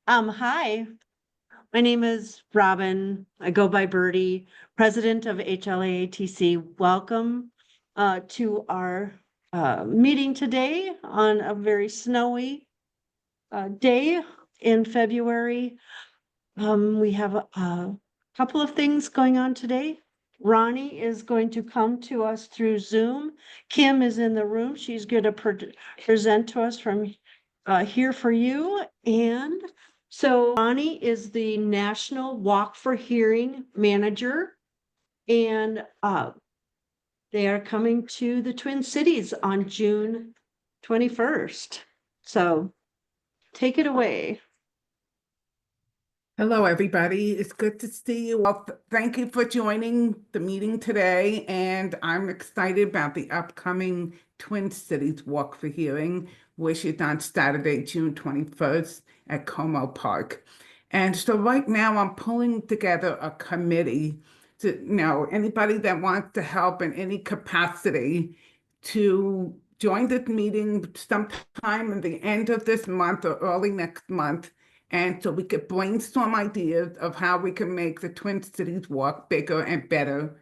Hi, my name is Robin. I go by Birdie, president of HLAA-TC. Welcome to our meeting today on a very snowy day in February. We have a couple of things going on today. Ronnie is going to come to us through Zoom. Kim is in the room. She's going to present to us from here for you. And so Ronnie is the National Walk for Hearing Manager. And they are coming to the Twin Cities on June 21st. So take it away. Hello, everybody. It's good to see you. Well, thank you for joining the meeting today, and I'm excited about the upcoming Twin Cities Walk for Hearing, which is on Saturday, June 21st at Como Park. And so right now I'm pulling together a committee to, anybody that wants to help in any capacity to join this meeting sometime in the end of this month or early next month. And so we could brainstorm ideas of how we can make the Twin Cities Walk bigger and better.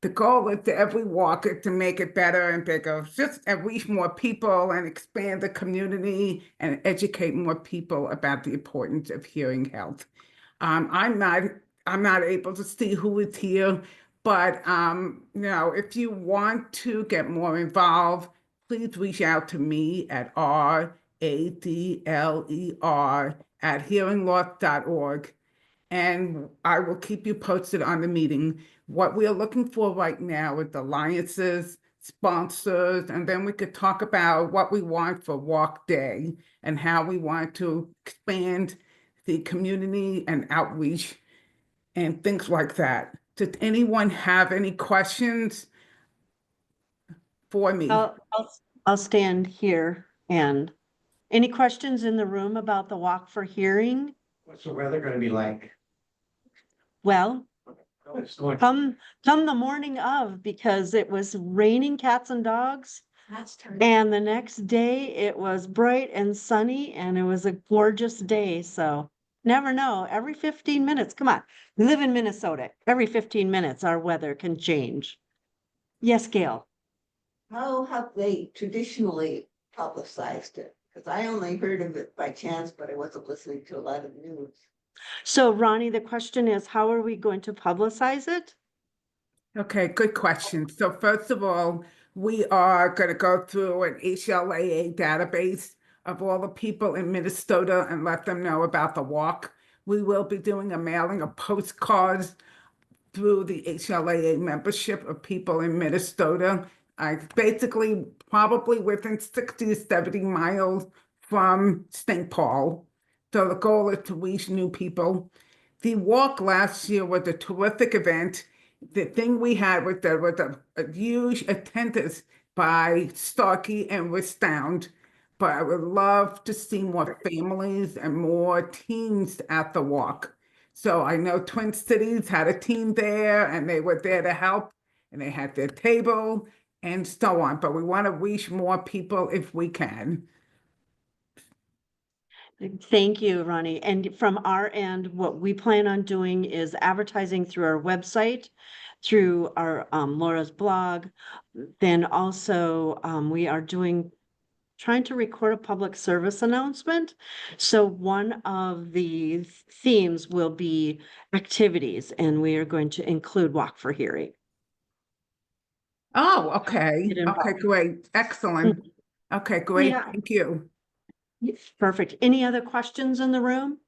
The goal is to every walk is to make it better and bigger, just reach more people and expand the community and educate more people about the importance of hearing health. I'm not able to see who is here, but if you want to get more involved, please reach out to me at radler@hearingloss.org, and I will keep you posted on the meeting. What we are looking for right now is alliances, sponsors, and then we could talk about what we want for Walk Day and how we want to expand the community and outreach and things like that. Does anyone have any questions for me? I'll stand here. And any questions in the room about the Walk for Hearing? What's the weather gonna be like? Well, It's going- come the morning of, because it was raining cats and dogs. And the next day it was bright and sunny and it was a gorgeous day. So never know. Every 15 minutes, come on, we live in Minnesota. Every 15 minutes, our weather can change. Yes, Gail. How have they traditionally publicized it? Because I only heard of it by chance, but I wasn't listening to a lot of news. So Ronnie, the question is, how are we going to publicize it? Okay, good question. So first of all, we are going to go through an HLAA database of all the people in Minnesota and let them know about the walk. We will be doing a mailing of postcards through the HLAA membership of people in Minnesota. I basically probably within 60 to 70 miles from St. Paul. So the goal is to reach new people. The walk last year was a terrific event. The thing we had was there was a huge attendance by Starkey and Restound, but I would love to see more families and more teens at the walk. So I know Twin Cities had a team there and they were there to help and they had their table and so on, but we want to reach more people if we can. Thank you, Ronnie. And from our end, what we plan on doing is advertising through our website, through our Laura's blog. Then also we are trying to record a public service announcement. So one of the themes will be activities, and we are going to include Walk for Hearing. Oh, okay. Okay, great. Excellent. Okay, great. Yeah. Thank you. Perfect. Any other questions in the room?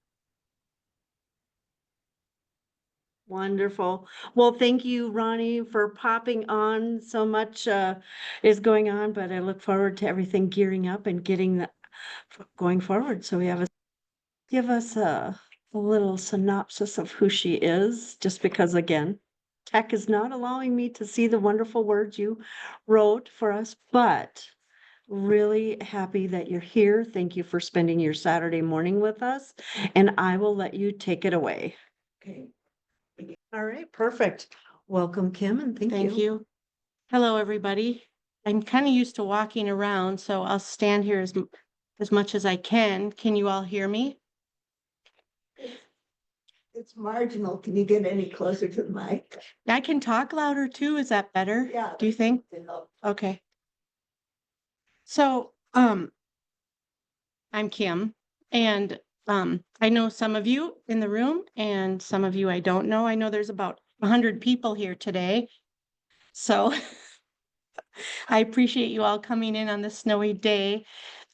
Wonderful. Well, thank you, Ronnie, for popping on. So much is going on, but I look forward to everything gearing up and getting going forward. So give us a little synopsis of who she is, just because, again, tech is not allowing me to see the wonderful words you wrote for us, but really happy that you're here. Thank you for spending your Saturday morning with us, and I will let you take it away. Okay. All right, perfect. Welcome, Kim, and thank you. Hello, everybody. I'm kind of used to walking around, so I'll stand here as much as I can. Can you all hear me? It's marginal. Can you get any closer to the mic? I can talk louder too. Is that better? Yeah. Do you think? To help. Okay. So, I'm Kim, and I know some of you in the room and some of you I don't know. I know there's about 100 people here today. So I appreciate you all coming in on this snowy day.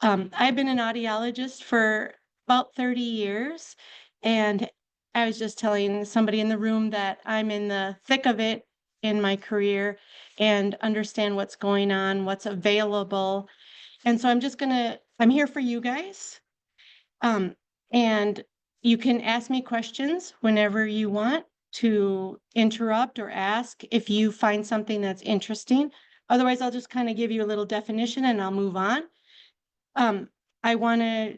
I've been an audiologist for about 30 years, and I was just telling somebody in the room that I'm in the thick of it in my career and understand what's going on, what's available. And so I'm here for you guys. And you can ask me questions whenever you want to interrupt or ask if you find something that's interesting. Otherwise, I'll just kind of give you a little definition and I'll move on. I want to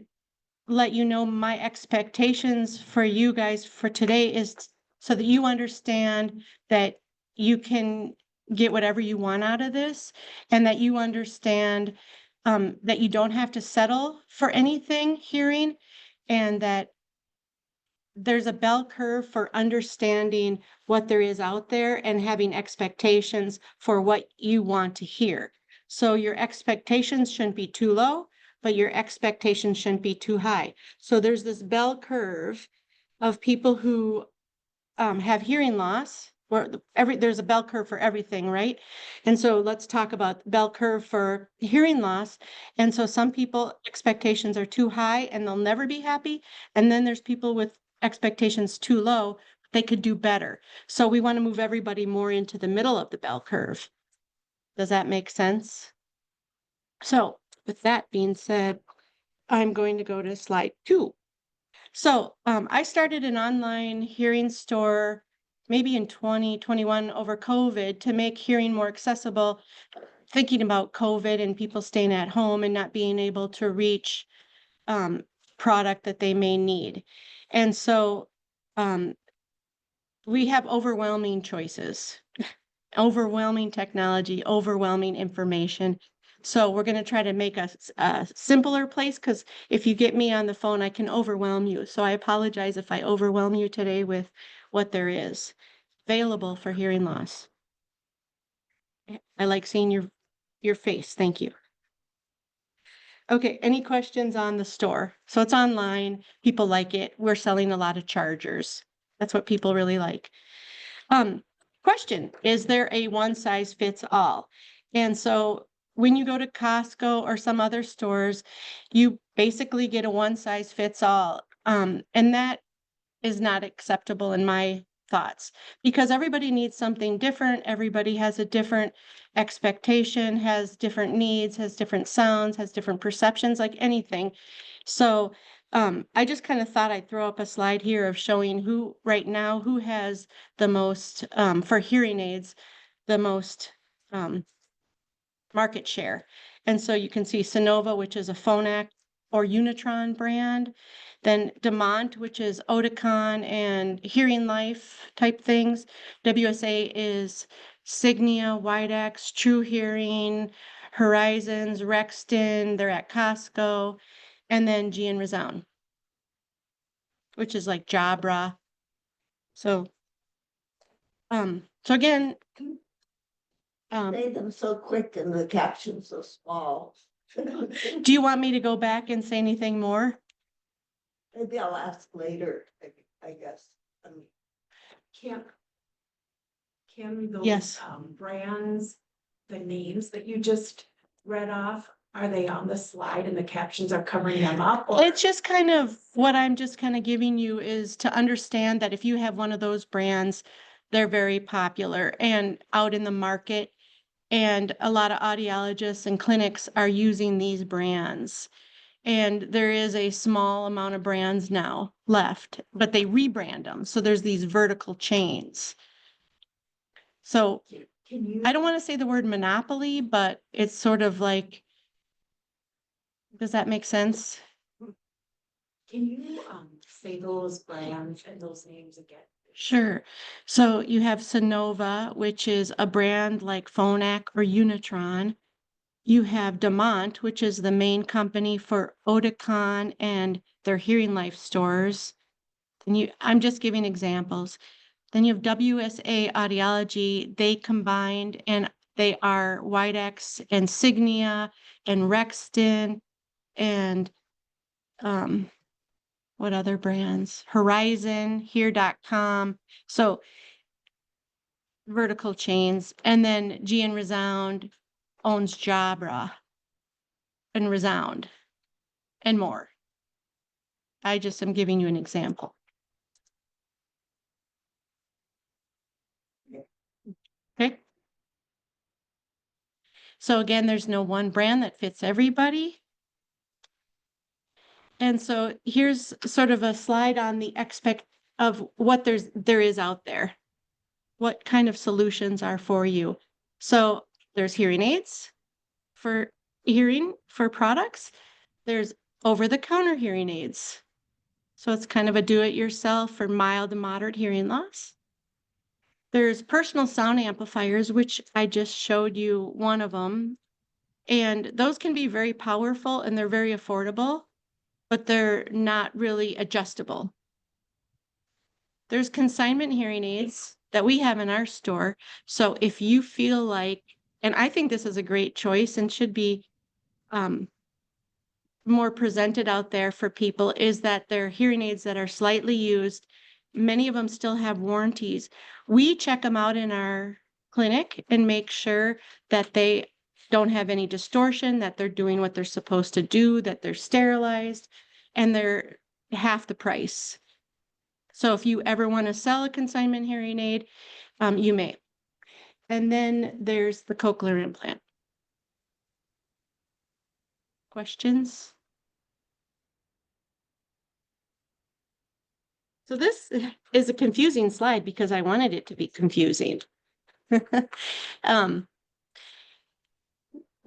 let you know my expectations for you guys for today is so that you understand that you can get whatever you want out of this, and that you understand that you don't have to settle for anything hearing, and that there's a bell curve for understanding what there is out there and having expectations for what you want to hear. So your expectations shouldn't be too low, but your expectations shouldn't be too high. So there's this bell curve of people who have hearing loss, where there's a bell curve for everything, right? And so let's talk about bell curve for hearing loss. And so some people expectations are too high and they'll never be happy. And then there's people with expectations too low, they could do better. So we want to move everybody more into the middle of the bell curve. Does that make sense? So with that being said, I'm going to go to slide 2. So I started an online hearing store maybe in 2021 over COVID to make hearing more accessible, thinking about COVID and people staying at home and not being able to reach product that they may need. And so we have overwhelming choices, overwhelming technology, overwhelming information. So we're going to try to make a simpler place, because if you get me on the phone, I can overwhelm you. So I apologize if I overwhelm you today with what there is available for hearing loss. I like seeing your face. Thank you. Okay, any questions on the store? So it's online. People like it. We're selling a lot of chargers. That's what people really like. Question, is there a one size fits all? And so when you go to Costco or some other stores, you basically get a one size fits all. And that is not acceptable in my thoughts, because everybody needs something different. Everybody has a different expectation, has different needs, has different sounds, has different perceptions, like anything. So I just kind of thought I'd throw up a slide here of showing who right now, who has the most, for hearing aids, the most market share. And so you can see Sonova, which is a Phonak or Unitron brand, then Demont, which is Oticon and Hearing Life type things. WSA is Signia, Widex, True Hearing, Horizons, Rexton, they're at Costco, and then G and Resound, which is like Jabra. So again, Say them so quick and the caption so small. do you want me to go back and say anything more? Maybe I'll ask later, I guess. Kim, those Yes. brands, the names that you just read off, are they on the slide and the captions are covering them up? Or? It's just kind of what I'm just kind of giving you is to understand that if you have one of those brands, they're very popular and out in the market. And a lot of audiologists and clinics are using these brands. And there is a small amount of brands now left, but they rebrand them. So there's these vertical chains. So Can you? I don't want to say the word monopoly, but it's sort of like, does that make sense? Can you say those brands and those names again? Sure. So you have Sonova, which is a brand like Phonak or Unitron. You have Demont, which is the main company for Oticon and their Hearing Life stores. And I'm just giving examples. Then you have WSA Audiology. They combined and they are Widex and Signia and Rexton and what other brands? Horizon, here.com. So vertical chains. And then GN Resound owns Jabra and Resound and more. I just am giving you an example. Okay. So again, there's no one brand that fits everybody. And so here's sort of a slide on the of what there is out there. What kind of solutions are for you? So there's hearing aids for hearing for products. There's over-the-counter hearing aids. So it's kind of a do-it-yourself for mild to moderate hearing loss. There's personal sound amplifiers, which I just showed you one of them. And those can be very powerful and they're very affordable, but they're not really adjustable. There's consignment hearing aids that we have in our store. So if you feel like, and I think this is a great choice and should be more presented out there for people, is that they're hearing aids that are slightly used. Many of them still have warranties. We check them out in our clinic and make sure that they don't have any distortion, that they're doing what they're supposed to do, that they're sterilized, and they're half the price. So if you ever want to sell a consignment hearing aid, you may. And then there's the cochlear implant. Questions? So this is a confusing slide because I wanted it to be confusing.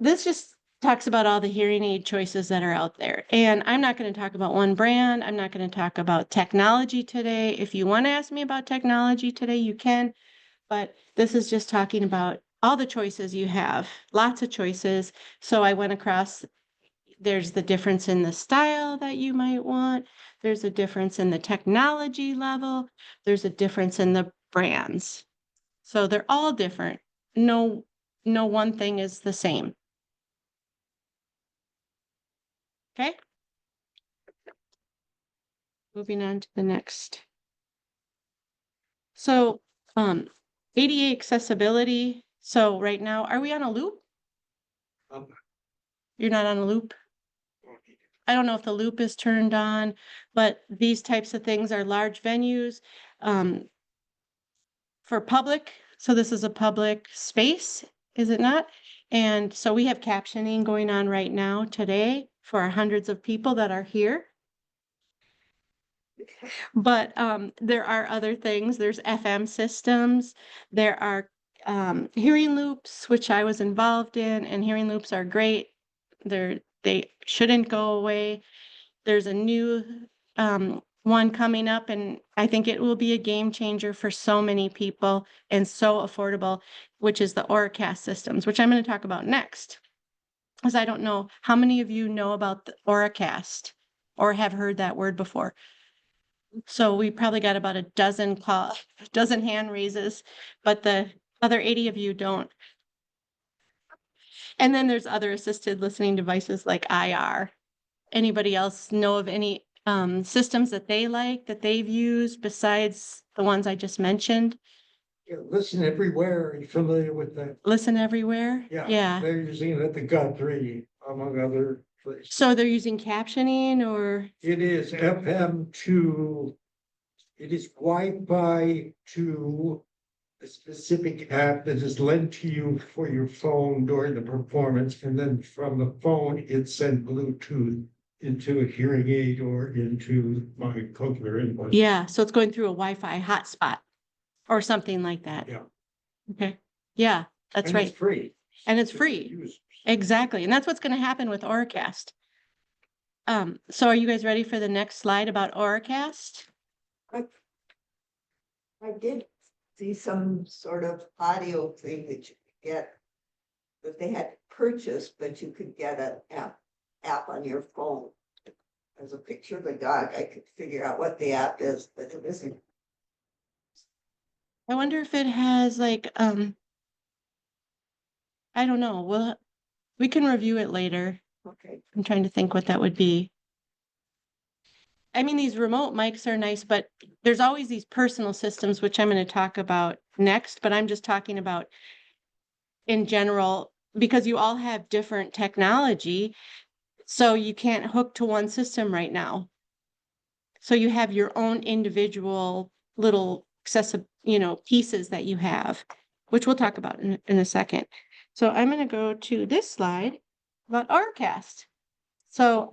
This just talks about all the hearing aid choices that are out there. And I'm not going to talk about one brand. I'm not going to talk about technology today. If you want to ask me about technology today, you can. But this is just talking about all the choices you have, lots of choices. So I went across, there's the difference in the style that you might want. There's a difference in the technology level. There's a difference in the brands. So they're all different. No one thing is the same. Okay. Moving on to the next. So, ADA accessibility. So right now, are we on a loop? You're not on a loop? I don't know if the loop is turned on, but these types of things are large venues for public. So this is a public space, is it not? And so we have captioning going on right now today for our hundreds of people that are here. But there are other things. There's FM systems. There are hearing loops, which I was involved in, and hearing loops are great. They shouldn't go away. There's a new one coming up, and I think it will be a game changer for so many people and so affordable, which is the Auracast systems, which I'm going to talk about next. Because I don't know how many of you know about the Auracast or have heard that word before. So we probably got about a dozen hand raises, but the other 80 of you don't. And then there's other assisted listening devices like IR. Anybody else know of any systems that they like, that they've used besides the ones I just mentioned? Yeah, Listen Everywhere, are you familiar with that? Listen Everywhere? Yeah. They're using it at the Guthrie, among other places. So they're using captioning or? It is FM to, it is Wi-Fi to a specific app that is lent to you for your phone during the performance, and then from the phone, it's sent Bluetooth into a hearing aid or into my cochlear implant. Yeah, so it's going through a Wi-Fi hotspot or something like that. Yeah. Okay. Yeah, that's And right. it's free. And it's to free. users. Exactly. And that's what's going to happen with Auracast. So are you guys ready for the next slide about Auracast? I did see some sort of audio thing that you could get, that they had purchased, but you could get an app on your phone. there's a picture of a dog, I could figure out what the app is, but it isn't. I wonder if it has like, I don't know. We can review it later. Okay. I'm trying to think what that would be. I mean, these remote mics are nice, but there's always these personal systems, which I'm going to talk about next, but I'm just talking about in general, because you all have different technology, so you can't hook to one system right now. So you have your own individual little pieces that you have, which we'll talk about in a second. So I'm going to go to this slide about Auracast. So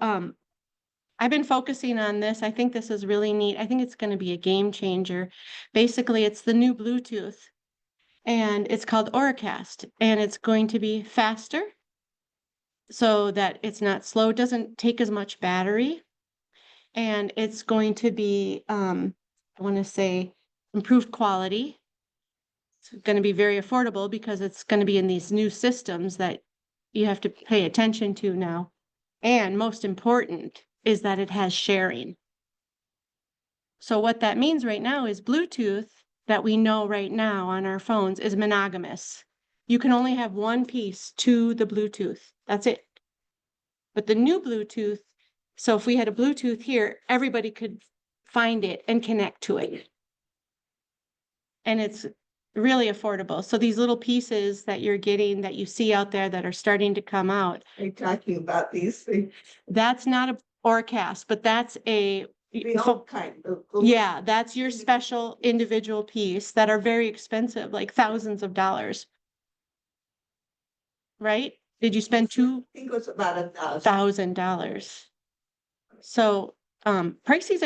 I've been focusing on this. I think this is really neat. I think it's going to be a game changer. Basically, it's the new Bluetooth, and it's called Auracast, and it's going to be faster so that it's not slow. It doesn't take as much battery, and it's going to be, I want to say, improved quality. It's going to be very affordable because it's going to be in these new systems that you have to pay attention to now. And most important is that it has sharing. So what that means right now is Bluetooth that we know right now on our phones is monogamous. You can only have one piece to the Bluetooth. That's it. But the new Bluetooth, so if we had a Bluetooth here, everybody could find it and connect to it. And it's really affordable. So these little pieces that you're getting that you see out there that are starting to come out. Are you talking about these things? That's not a Auracast, but that's a The old kind. yeah, that's your special individual piece that are very expensive, like thousands of dollars. Right? Did you spend I think it was about $1,000. $2,000? So pricing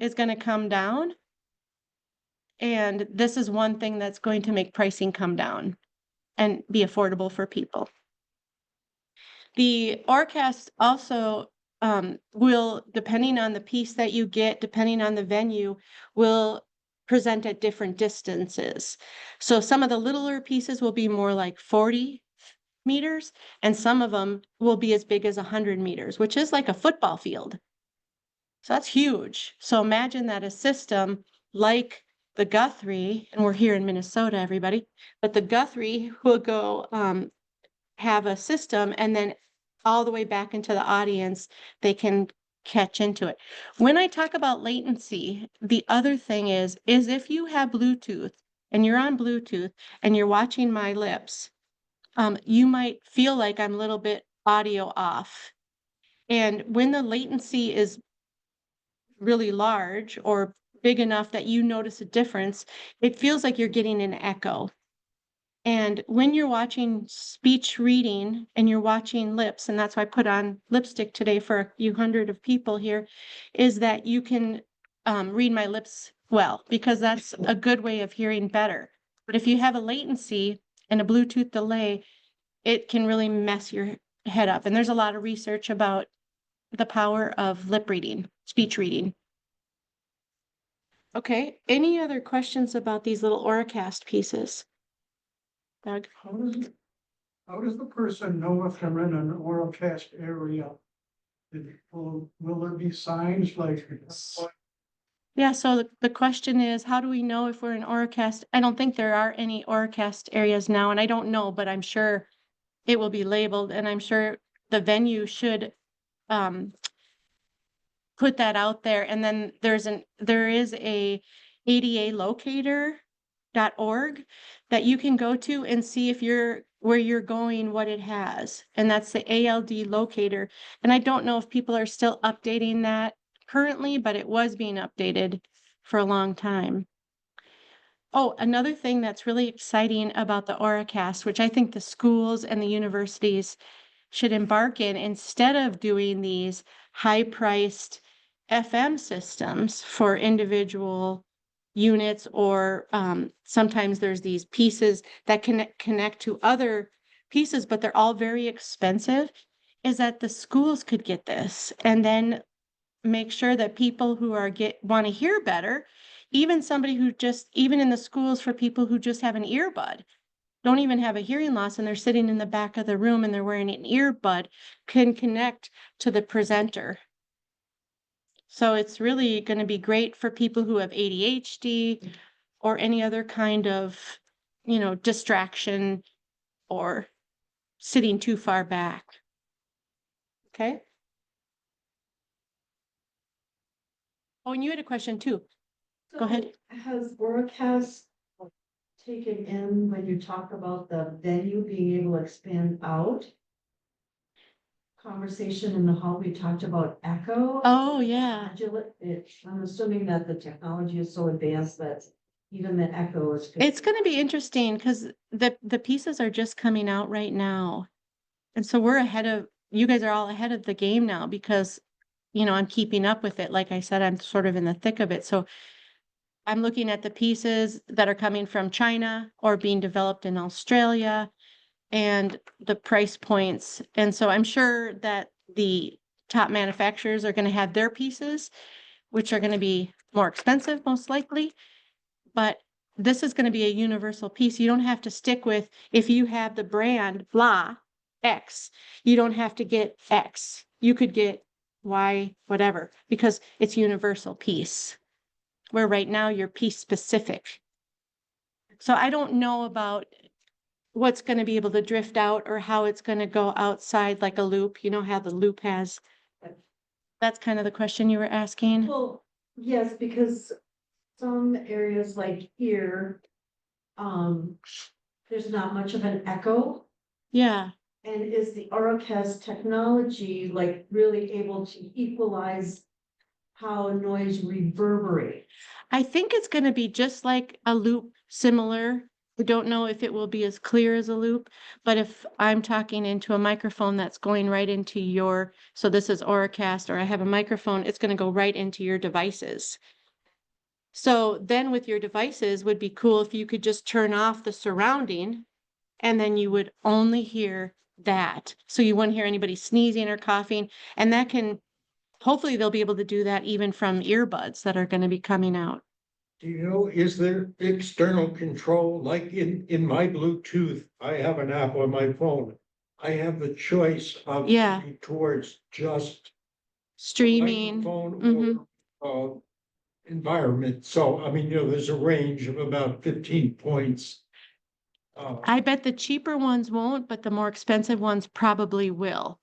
is gonna come down. And this is one thing that's going to make pricing come down and be affordable for people. The Auracast also will, depending on the piece that you get, depending on the venue, will present at different distances. So some of the littler pieces will be more like 40 meters, and some of them will be as big as 100 meters, which is like a football field. So that's huge. So imagine that a system like the Guthrie, and we're here in Minnesota, everybody, but the Guthrie will go have a system, and then all the way back into the audience, they can catch into it. When I talk about latency, the other thing is if you have Bluetooth and you're on Bluetooth and you're watching my lips, you might feel like I'm a little bit audio off. And when the latency is really large or big enough that you notice a difference, it feels like you're getting an echo. And when you're watching speech reading and you're watching lips, and that's why I put on lipstick today for a few hundred of people here, is that you can read my lips well, because that's a good way of hearing better. But if you have a latency and a Bluetooth delay, it can really mess your head up. And there's a lot of research about the power of lip reading, speech reading. Okay, any other questions about these little Auracast pieces? Doug? How does the person know if they're in an Auracast area? Will there be signs like? Yeah, so the question is, how do we know if we're in Auracast? I don't think there are any Auracast areas now, and I don't know, but I'm sure it will be labeled, and I'm sure the venue should put that out there. And then there is a ADAlocator.org that you can go to and see if where you're going, what it has. And that's the ALD locator. And I don't know if people are still updating that currently, but it was being updated for a long time. Oh, another thing that's really exciting about the Auracast, which I think the schools and the universities should embark in, instead of doing these high-priced FM systems for individual units, or sometimes there's these pieces that connect to other pieces, but they're all very expensive, is that the schools could get this and then make sure that people who want to hear better, even somebody who even in the schools for people who just have an earbud, don't even have a hearing loss, and they're sitting in the back of the room and they're wearing an earbud, can connect to the presenter So it's really going to be great for people who have ADHD or any other kind of, distraction or sitting too far back. Okay? Oh, and you had a question too. Go ahead. So, has Oracast taken in when you talk about the venue being able to expand out? Conversation in the hall, we talked about echo. Oh, yeah. I'm assuming that the technology is so advanced that even the echo is. It's going to be interesting because the pieces are just coming out right now. And so you guys are all ahead of the game now because, I'm keeping up with it. Like I said, I'm sort of in the thick of it. So I'm looking at the pieces that are coming from China or being developed in Australia and the price points. And so I'm sure that the top manufacturers are going to have their pieces, which are going to be more expensive, most likely. But this is going to be a universal piece. You don't have to stick with, if you have the brand blah, X, you don't have to get X. You could get Y, whatever, because it's universal piece. Where right now you're piece specific. So I don't know about what's going to be able to drift out or how it's going to go outside like a loop. You know how the loop has. That's kind of the question you were asking. Well, yes, because some areas like here, there's not much of an echo. Yeah. And is the Oracast technology like really able to equalize how noise reverberates? I think it's going to be just like a loop, similar. I don't know if it will be as clear as a loop, but if I'm talking into a microphone that's going right into so this is Oracast, or I have a microphone, it's going to go right into your devices. So then with your devices would be cool if you could just turn off the surrounding and then you would only hear that. So you wouldn't hear anybody sneezing or coughing. And hopefully they'll be able to do that even from earbuds that are going to be coming out. Do you know, is there external control? Like in my Bluetooth, I have an app on my phone. I have the choice of Yeah. going towards just Streaming. microphone or environment. So, I mean, there's a range of about 15 points. I bet the cheaper ones won't, but the more expensive ones probably will.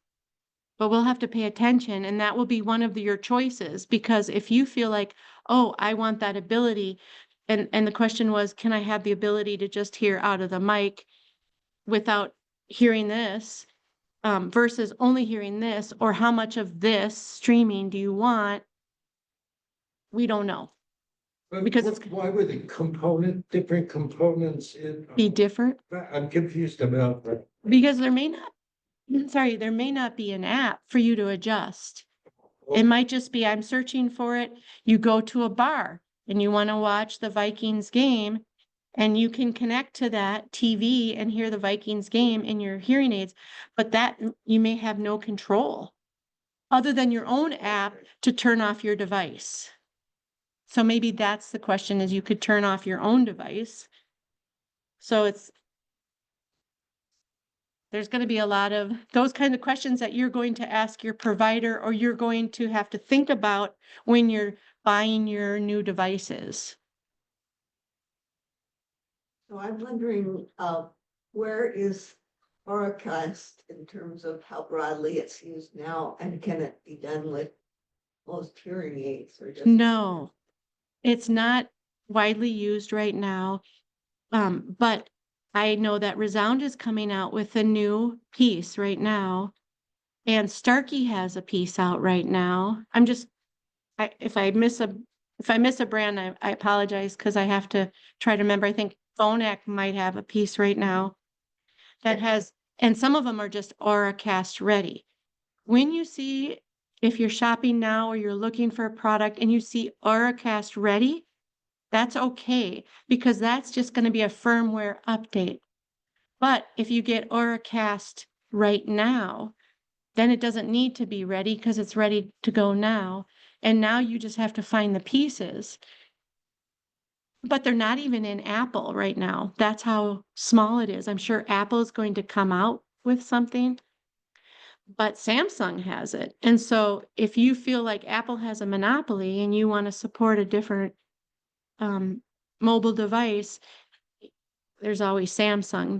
But we'll have to pay attention, and that will be one of your choices, because if you feel like, oh, I want that ability, and the question was, can I have the ability to just hear out of the mic without hearing this, versus only hearing this, or how much of this streaming do you want? We don't know. But Because why were the different components be different. I'm confused about that. Because there may not be an app for you to adjust. It might just be, I'm searching for it. You go to a bar and you want to watch the Vikings game, and you can connect to that TV and hear the Vikings game in your hearing aids, but that you may have no control other than your own app to turn off your device. So maybe that's the question, is you could turn off your own device. So there's going to be a lot of those kind of questions that you're going to ask your provider, or you're going to have to think about when you're buying your new devices. So I'm wondering, where is Oracast in terms of how broadly it's used now, and can it be done with most hearing aids or just? No, it's not widely used right now. But I know that Resound is coming out with a new piece right now, and Starkey has a piece out right now. If I miss a brand, I apologize, because I have to try to remember. I think Phonak might have a piece right now that has, and some of them are just Oracast ready. When you see, if you're shopping now or you're looking for a product and you see Oracast ready, that's okay, because that's just going to be a firmware update. But if you get Oracast right now, then it doesn't need to be ready because it's ready to go now. And now you just have to find the pieces. But they're not even in Apple right now. That's how small it is. I'm sure Apple is going to come out with something. but Samsung has it. And so if you feel like Apple has a monopoly and you want to support a different mobile device, there's always Samsung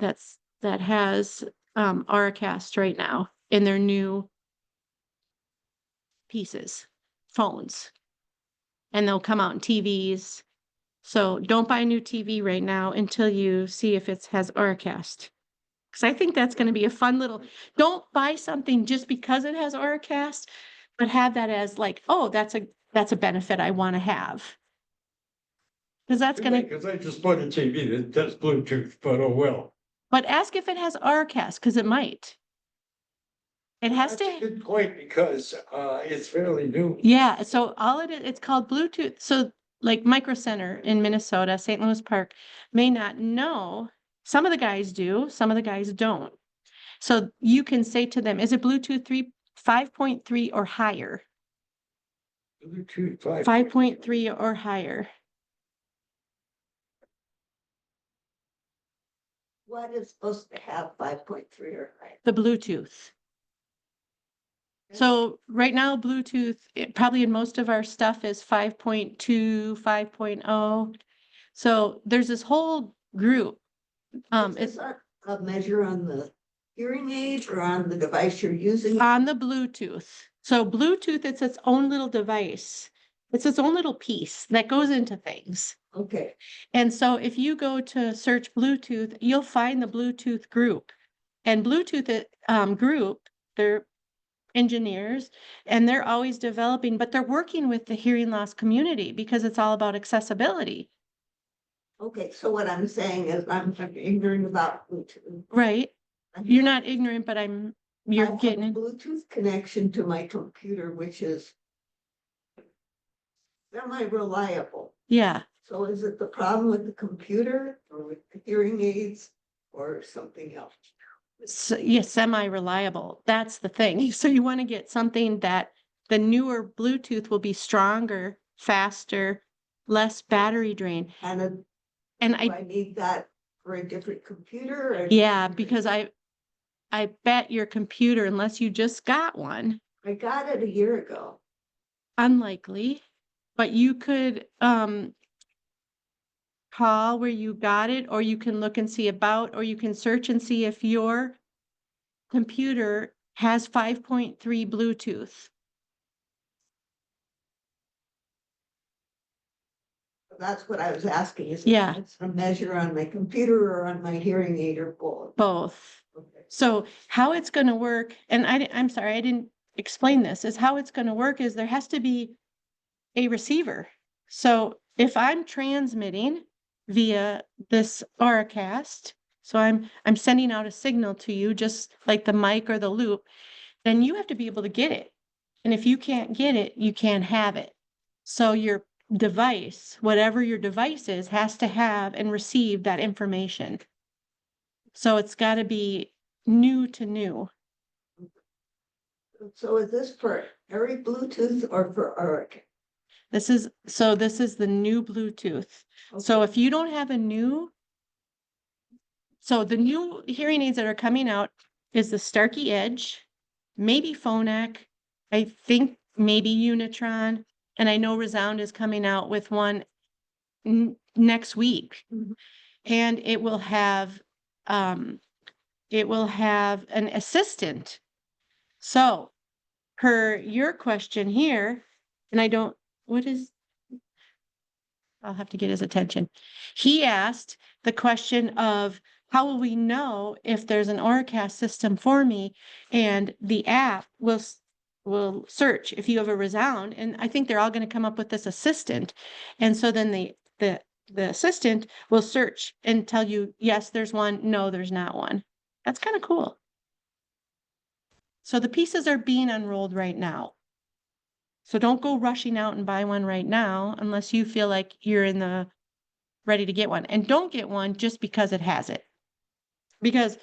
that has Auracast right now in their new pieces, phones, and they'll come out in TVs. So don't buy a new TV right now until you see if it has Auracast. Because I think that's going to be a fun little, don't buy something just because it has Auracast, but have that as like, oh, that's a benefit I want to have. Because that's going to, Because I just bought a TV that does Bluetooth, but oh well. but ask if it has Auracast, because it might. It has That's a to, good point because it's fairly new. yeah, so all it is, it's called Bluetooth. So like Micro Center in Minnesota, St. Louis Park, may not know. Some of the guys do, some of the guys don't. So you can say to them, is it Bluetooth 5.3 or higher? Bluetooth 5.3 or higher. What is supposed to have 5.3 or higher? The Bluetooth. So right now, Bluetooth, probably in most of our stuff is 5.2, 5.0. So there's this whole group. Is this a measure on the hearing aid or on the device you're using? On the Bluetooth. So Bluetooth, it's its own little device. It's its own little piece that goes into things. Okay, And so if you go to search Bluetooth, you'll find the Bluetooth group. And Bluetooth group, they're engineers and they're always developing, but they're working with the hearing loss community because it's all about accessibility. okay, so what I'm saying is I'm ignorant about Bluetooth. Right. You're not ignorant, but I you're have getting a it. Bluetooth connection to my computer, which is semi-reliable. Yeah. So is it the problem with the computer or with the hearing aids or something else? So, yeah, semi-reliable. That's the thing. So you want to get something that the newer Bluetooth will be stronger, faster, less battery drain. And And do I need that for a different computer? Or yeah, because I bet your computer, unless you just got one, I got it a year ago. unlikely, but you could call where you got it, or you can look and see about, or you can search and see if your computer has 5.3 Bluetooth. That's what I was asking. Is Yeah. it a measure on my computer or on my hearing aid or both? Both. Okay. So how it's going to work, and I'm sorry, I didn't explain this, is how it's going to work is there has to be a receiver. So if I'm transmitting via this Auracast, so I'm sending out a signal to you, just like the mic or the loop, then you have to be able to get it. And if you can't get it, you can't have it. So your device, whatever your device is, has to have and receive that information. So it's got to be new to new. So is this for every Bluetooth or for Auric? This is the new Bluetooth. So if you don't have a new, so the new hearing aids that are coming out is the Starkey Edge, maybe Phonak, I think maybe Unitron, and I know Resound is coming out with one next week. Mhm. And it will have an assistant. So per your question here, and I'll have to get his attention. He asked the question of how will we know if there's an Auracast system for me? And the app will search if you have a Resound, and I think they're all going to come up with this assistant. And so then the assistant will search and tell you, yes, there's one, no, there's not one. That's kind of cool. So the pieces are being unrolled right now. So don't go rushing out and buy one right now unless you feel like you're ready to get one. And don't get one just because it has it. Because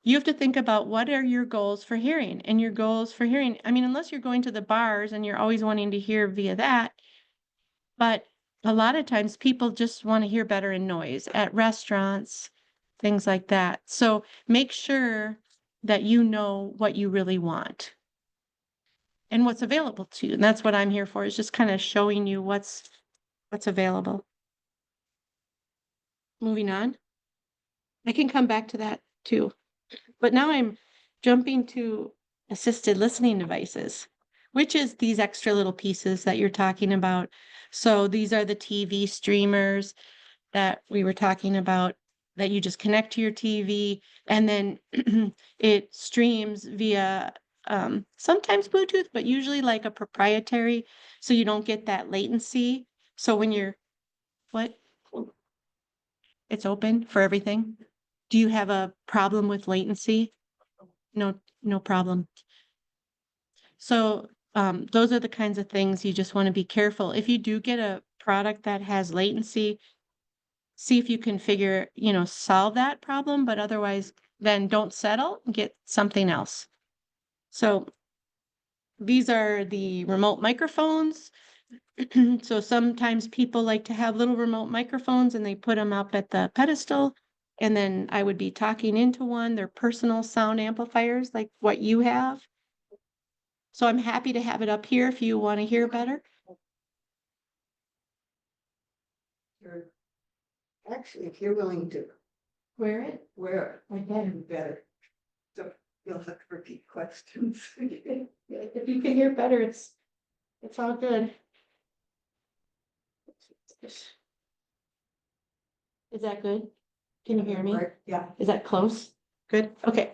you have to think about what are your goals for hearing, and your goals for hearing. I mean, unless you're going to the bars and you're always wanting to hear via that, but a lot of times people just want to hear better in noise at restaurants, things like that. So make sure that you know what you really want and what's available to you. And that's what I'm here for, is just kind of showing you what's available. Moving on. I can come back to that too. But now I'm jumping to assisted listening devices, which is these extra little pieces that you're talking about. So these are the TV streamers that we were talking about, that you just connect to your TV, and then it streams via sometimes Bluetooth, but usually like a proprietary, so you don't get that latency. So when you're, what? It's open for everything. Do you have a problem with latency? No, no problem. So those are the kinds of things you just want to be careful. If you do get a product that has latency, see if you can solve that problem, but otherwise then don't settle and get something else. So these are the remote microphones. So sometimes people like to have little remote microphones and they put them up at the pedestal, and then I would be talking into one. They're personal sound amplifiers like what you have. So I'm happy to have it up here if you want to hear better. Sure. Actually, if you're willing to Wear it? wear it, I can better. So you'll have to repeat questions. If you can hear better, it's all good. Is that good? Can you hear me? Yeah. Is that close? Good, okay.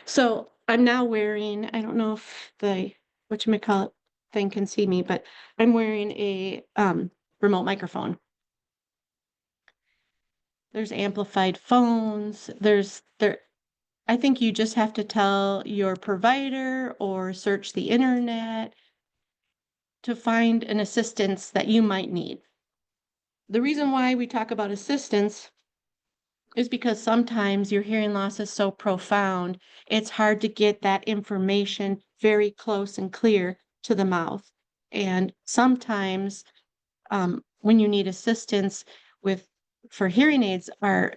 So I'm now wearing, I don't know if the whatchamacallit thing can see me, but I'm wearing a remote microphone. There's amplified phones, I think you just have to tell your provider or search the internet to find an assistance that you might need. The reason why we talk about assistance is because sometimes your hearing loss is so profound, it's hard to get that information very close and clear to the mouth. And sometimes when you need assistance for hearing aids are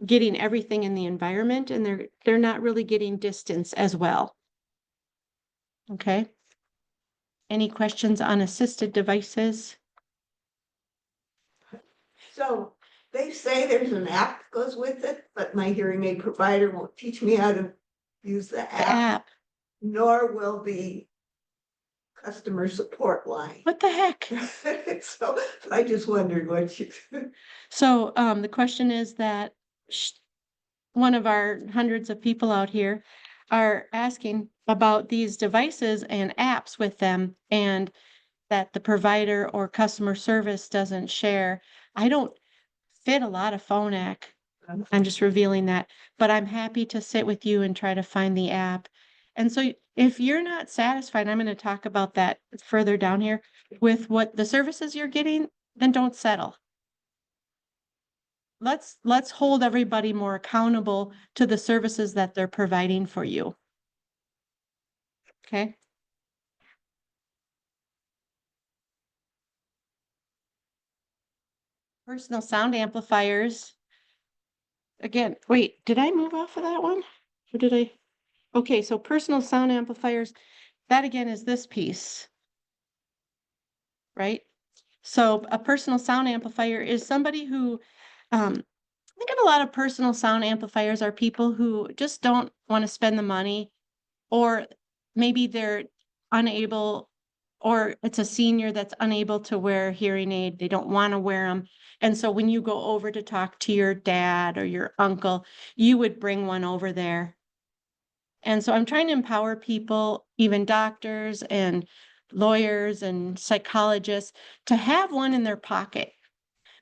getting everything in the environment, and they're not really getting distance as well. Okay. Any questions on assisted devices? So they say there's an app that goes with it, but my hearing aid provider won't teach me how to use the The app, app. nor will the customer support line. What the heck? So I just wondered what you. So the question is that one of our hundreds of people out here are asking about these devices and apps with them, and that the provider or customer service doesn't share. I don't fit a lot of phonak. I'm just revealing that, but I'm happy to sit with you and try to find the app. And so if you're not satisfied, I'm going to talk about that further down here with what the services you're getting, then don't settle. Let's hold everybody more accountable to the services that they're providing for you. Okay? Personal sound amplifiers. Again, wait, did I move off of that one? Or did I? Okay, so personal sound amplifiers, that again is this piece, right? So a personal sound amplifier is somebody who, I think of a lot of personal sound amplifiers are people who just don't want to spend the money, or maybe they're unable, or it's a senior that's unable to wear a hearing aid. They don't want to wear them. And so when you go over to talk to your dad or your uncle, you would bring one over there. And so I'm trying to empower people, even doctors and lawyers and psychologists, to have one in their pocket,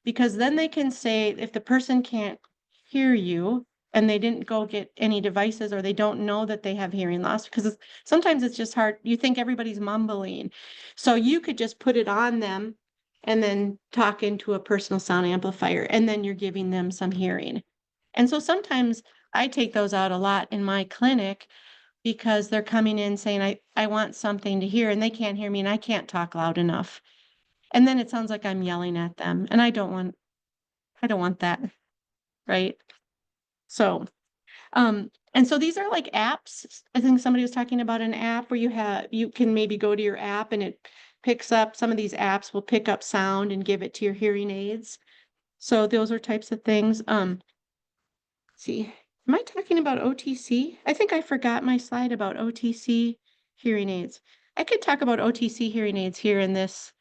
because then they can say, if the person can't hear you and they didn't go get any devices, or they don't know that they have hearing loss, because sometimes it's just hard. You think everybody's mumbling. So you could just put it on them and then talk into a personal sound amplifier, and then you're giving them some hearing. And so sometimes I take those out a lot in my clinic, because they're coming in saying, I want something to hear, and they can't hear me and I can't talk loud enough. And then it sounds like I'm yelling at them, and I don't want that, right? So And so these are like apps. I think somebody was talking about an app where you can maybe go to your app and it picks up, some of these apps will pick up sound and give it to your hearing aids. So those are types of things. See, am I talking about OTC? I think I forgot my slide about OTC hearing aids. I could talk about OTC hearing aids here in this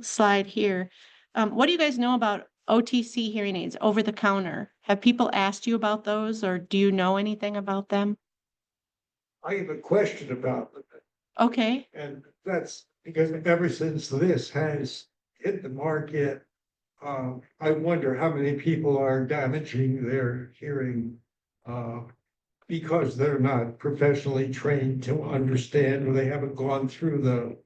slide here. What do you guys know about OTC hearing aids, over the counter? Have people asked you about those, or do you know anything about them? I have a question about them, Okay, and that's because ever since this has hit the market, I wonder how many people are damaging their hearing, because they're not professionally trained to understand, or they haven't gone through the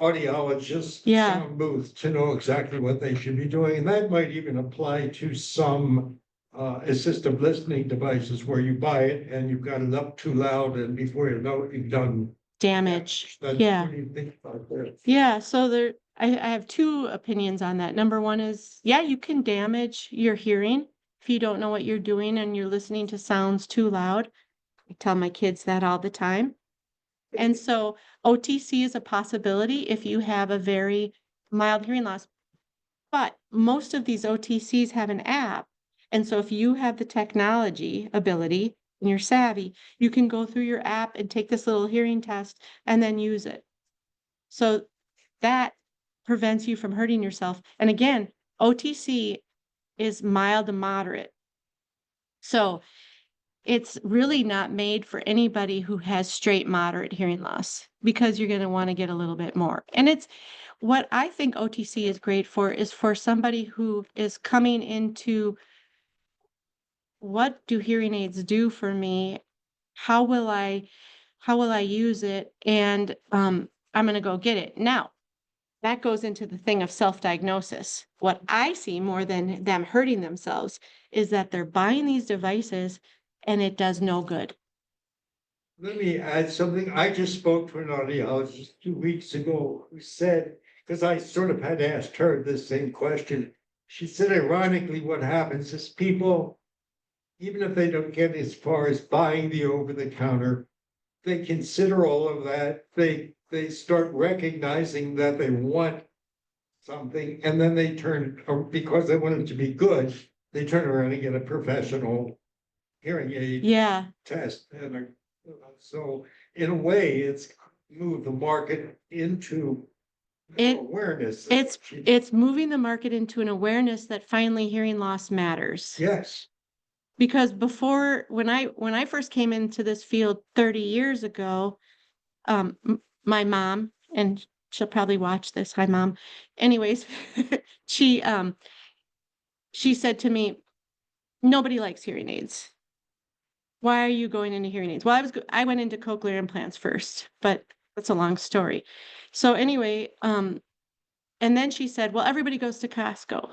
audiologist Yeah. sound booth to know exactly what they should be doing. And that might even apply to some assistive listening devices where you buy it and you've got it up too loud, and before you know it, you've done damage. damage. Yeah. What do you think about that? Yeah, so I have two opinions on that. Number one is, yeah, you can damage your hearing if you don't know what you're doing and you're listening to sounds too loud. I tell my kids that all the time. And so OTC is a possibility if you have a very mild hearing loss. But most of these OTCs have an app. And so if you have the technology ability and you're savvy, you can go through your app and take this little hearing test and then use it. So that prevents you from hurting yourself. And again, OTC is mild to moderate. So it's really not made for anybody who has straight moderate hearing loss, because you're going to want to get a little bit more. And it's what I think OTC is great for is for somebody who is coming into, what do hearing aids do for me? How will I use it? And I'm going to go get it. Now, that goes into the thing of self-diagnosis. What I see more than them hurting themselves is that they're buying these devices and it does no good. Let me add something. I just spoke to an audiologist 2 weeks ago who said, because I sort of had asked her this same question. She said, ironically, what happens is people, even if they don't get as far as buying the over-the-counter, they consider all of that. They start recognizing that they want something, and then they turn, or because they want it to be good, they turn around and get a professional hearing aid Yeah, test. And so in a way, it's moved the market into It- awareness. it's moving the market into an awareness that finally hearing loss matters. Yes, Because before, when I first came into this field 30 years ago, my mom, and she'll probably watch this. Hi, Mom. Anyways, she said to me, nobody likes hearing aids. Why are you going into hearing aids? Well, I went into cochlear implants first, but that's a long story. So anyway, and then she said, well, everybody goes to Costco.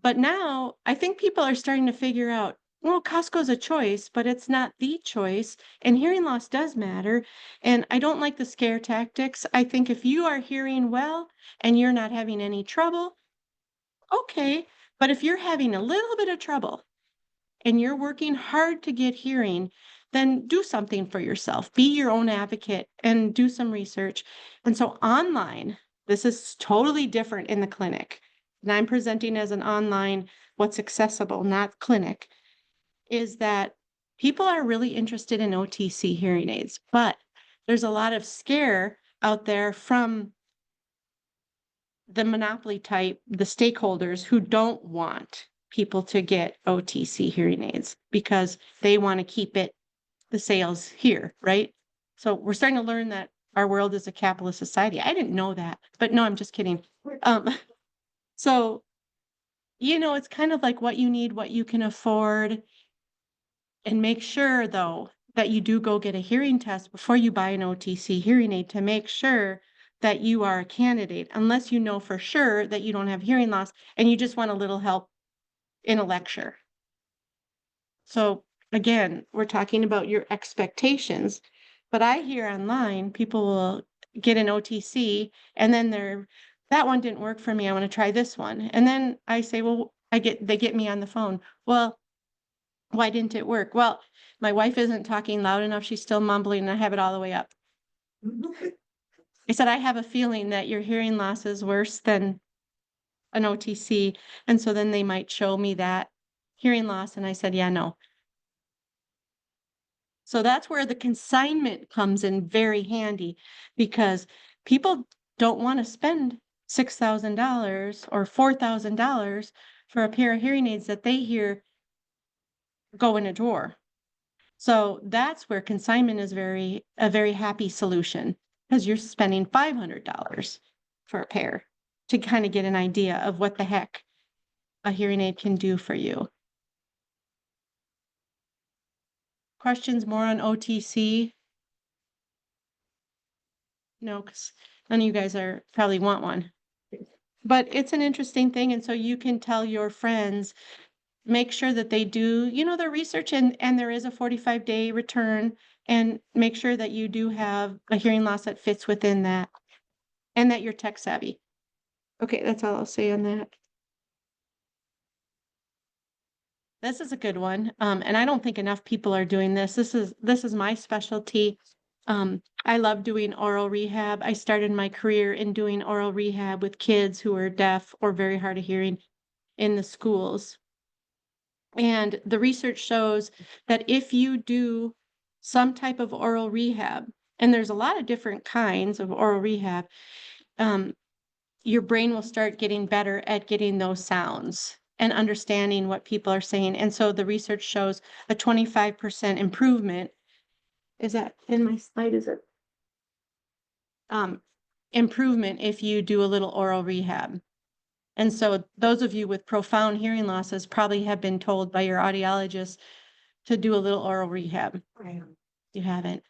But now I think people are starting to figure out, well, Costco's a choice, but it's not the choice. And hearing loss does matter. And I don't like the scare tactics. I think if you are hearing well and you're not having any trouble, okay. But if you're having a little bit of trouble and you're working hard to get hearing, then do something for yourself. Be your own advocate and do some research. And so online, this is totally different in the clinic. And I'm presenting as an online, what's accessible, not clinic, is that people are really interested in OTC hearing aids, but there's a lot of scare out there from the monopoly type, the stakeholders who don't want people to get OTC hearing aids because they want to keep the sales here, right? So we're starting to learn that our world is a capitalist society. I didn't know that, but no, I'm just kidding. So, it's kind of like what you need, what you can afford, and make sure though that you do go get a hearing test before you buy an OTC hearing aid to make sure that you are a candidate, unless you know for sure that you don't have hearing loss and you just want a little help in a lecture. So again, we're talking about your expectations, but I hear online people will get an OTC and then that one didn't work for me. I want to try this one. And then I say, well, they get me on the phone. Well, Why didn't it work? Well, my wife isn't talking loud enough. She's still mumbling and I have it all the way up. I said, I have a feeling that your hearing loss is worse than an OTC. And so then they might show me that hearing loss. And I said, yeah, no. So that's where the consignment comes in very handy, because people don't want to spend $6,000 or $4,000 for a pair of hearing aids that they hear go in a drawer. So that's where consignment is a very happy solution, because you're spending $500 for a pair to kind of get an idea of what the heck a hearing aid can do for you. Questions more on OTC? No, because none of you guys probably want one. But it's an interesting thing, and so you can tell your friends, make sure that they do, their research, and there is a 45-day return, and make sure that you do have a hearing loss that fits within that, and that you're tech savvy. Okay, that's all I'll say on that. This is a good one, and I don't think enough people are doing this. This is my specialty. I love doing oral rehab. I started my career in doing oral rehab with kids who are deaf or very hard of hearing in the schools. And the research shows that if you do some type of oral rehab, and there's a lot of different kinds of oral rehab, your brain will start getting better at getting those sounds and understanding what people are saying. And so the research shows a 25% improvement. Is that in my slide? Is it? Improvement if you do a little oral rehab. And so those of you with profound hearing losses probably have been told by your audiologist to do a little oral rehab. You haven't?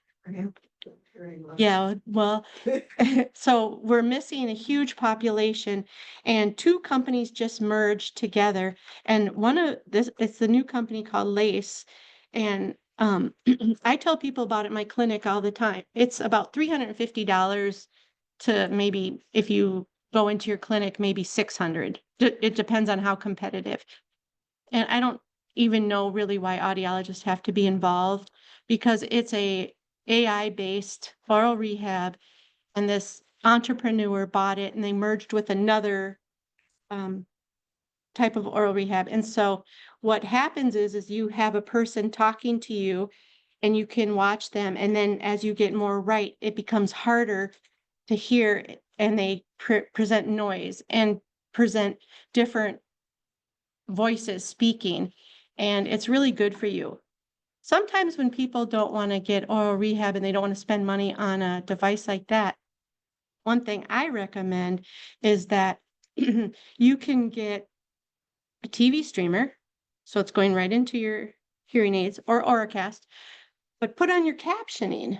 Yeah, well, so we're missing a huge population, and two companies just merged together. And it's the new company called LACE. And I tell people about it in my clinic all the time. It's about $350 to, maybe if you go into your clinic, maybe $600. It depends on how competitive. And I don't even know really why audiologists have to be involved, because it's a AI-based oral rehab, and this entrepreneur bought it and they merged with another type of oral rehab. And so what happens is you have a person talking to you and you can watch them. And then as you get more right, it becomes harder to hear, and they present noise and present different voices speaking. And it's really good for you. Sometimes when people don't want to get oral rehab and they don't want to spend money on a device like that, one thing I recommend is that you can get a TV streamer, so it's going right into your hearing aids, or Auracast, but put on your captioning.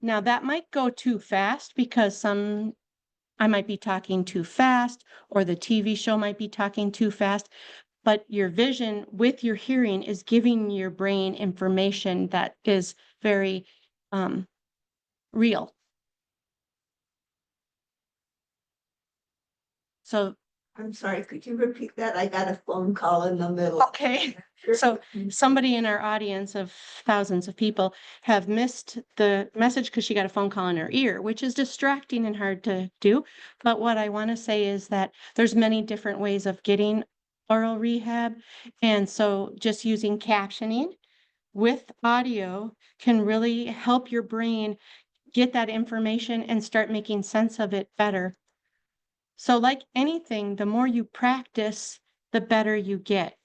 Now that might go too fast, because I might be talking too fast, or the TV show might be talking too fast, but your vision with your hearing is giving your brain information that is very real. So, I'm sorry, could you repeat that? I got a phone call in the middle. okay. So somebody in our audience of thousands of people have missed the message because she got a phone call in her ear, which is distracting and hard to do. But what I want to say is that there's many different ways of getting oral rehab. And so just using captioning with audio can really help your brain get that information and start making sense of it better. So like anything, the more you practice, the better you get.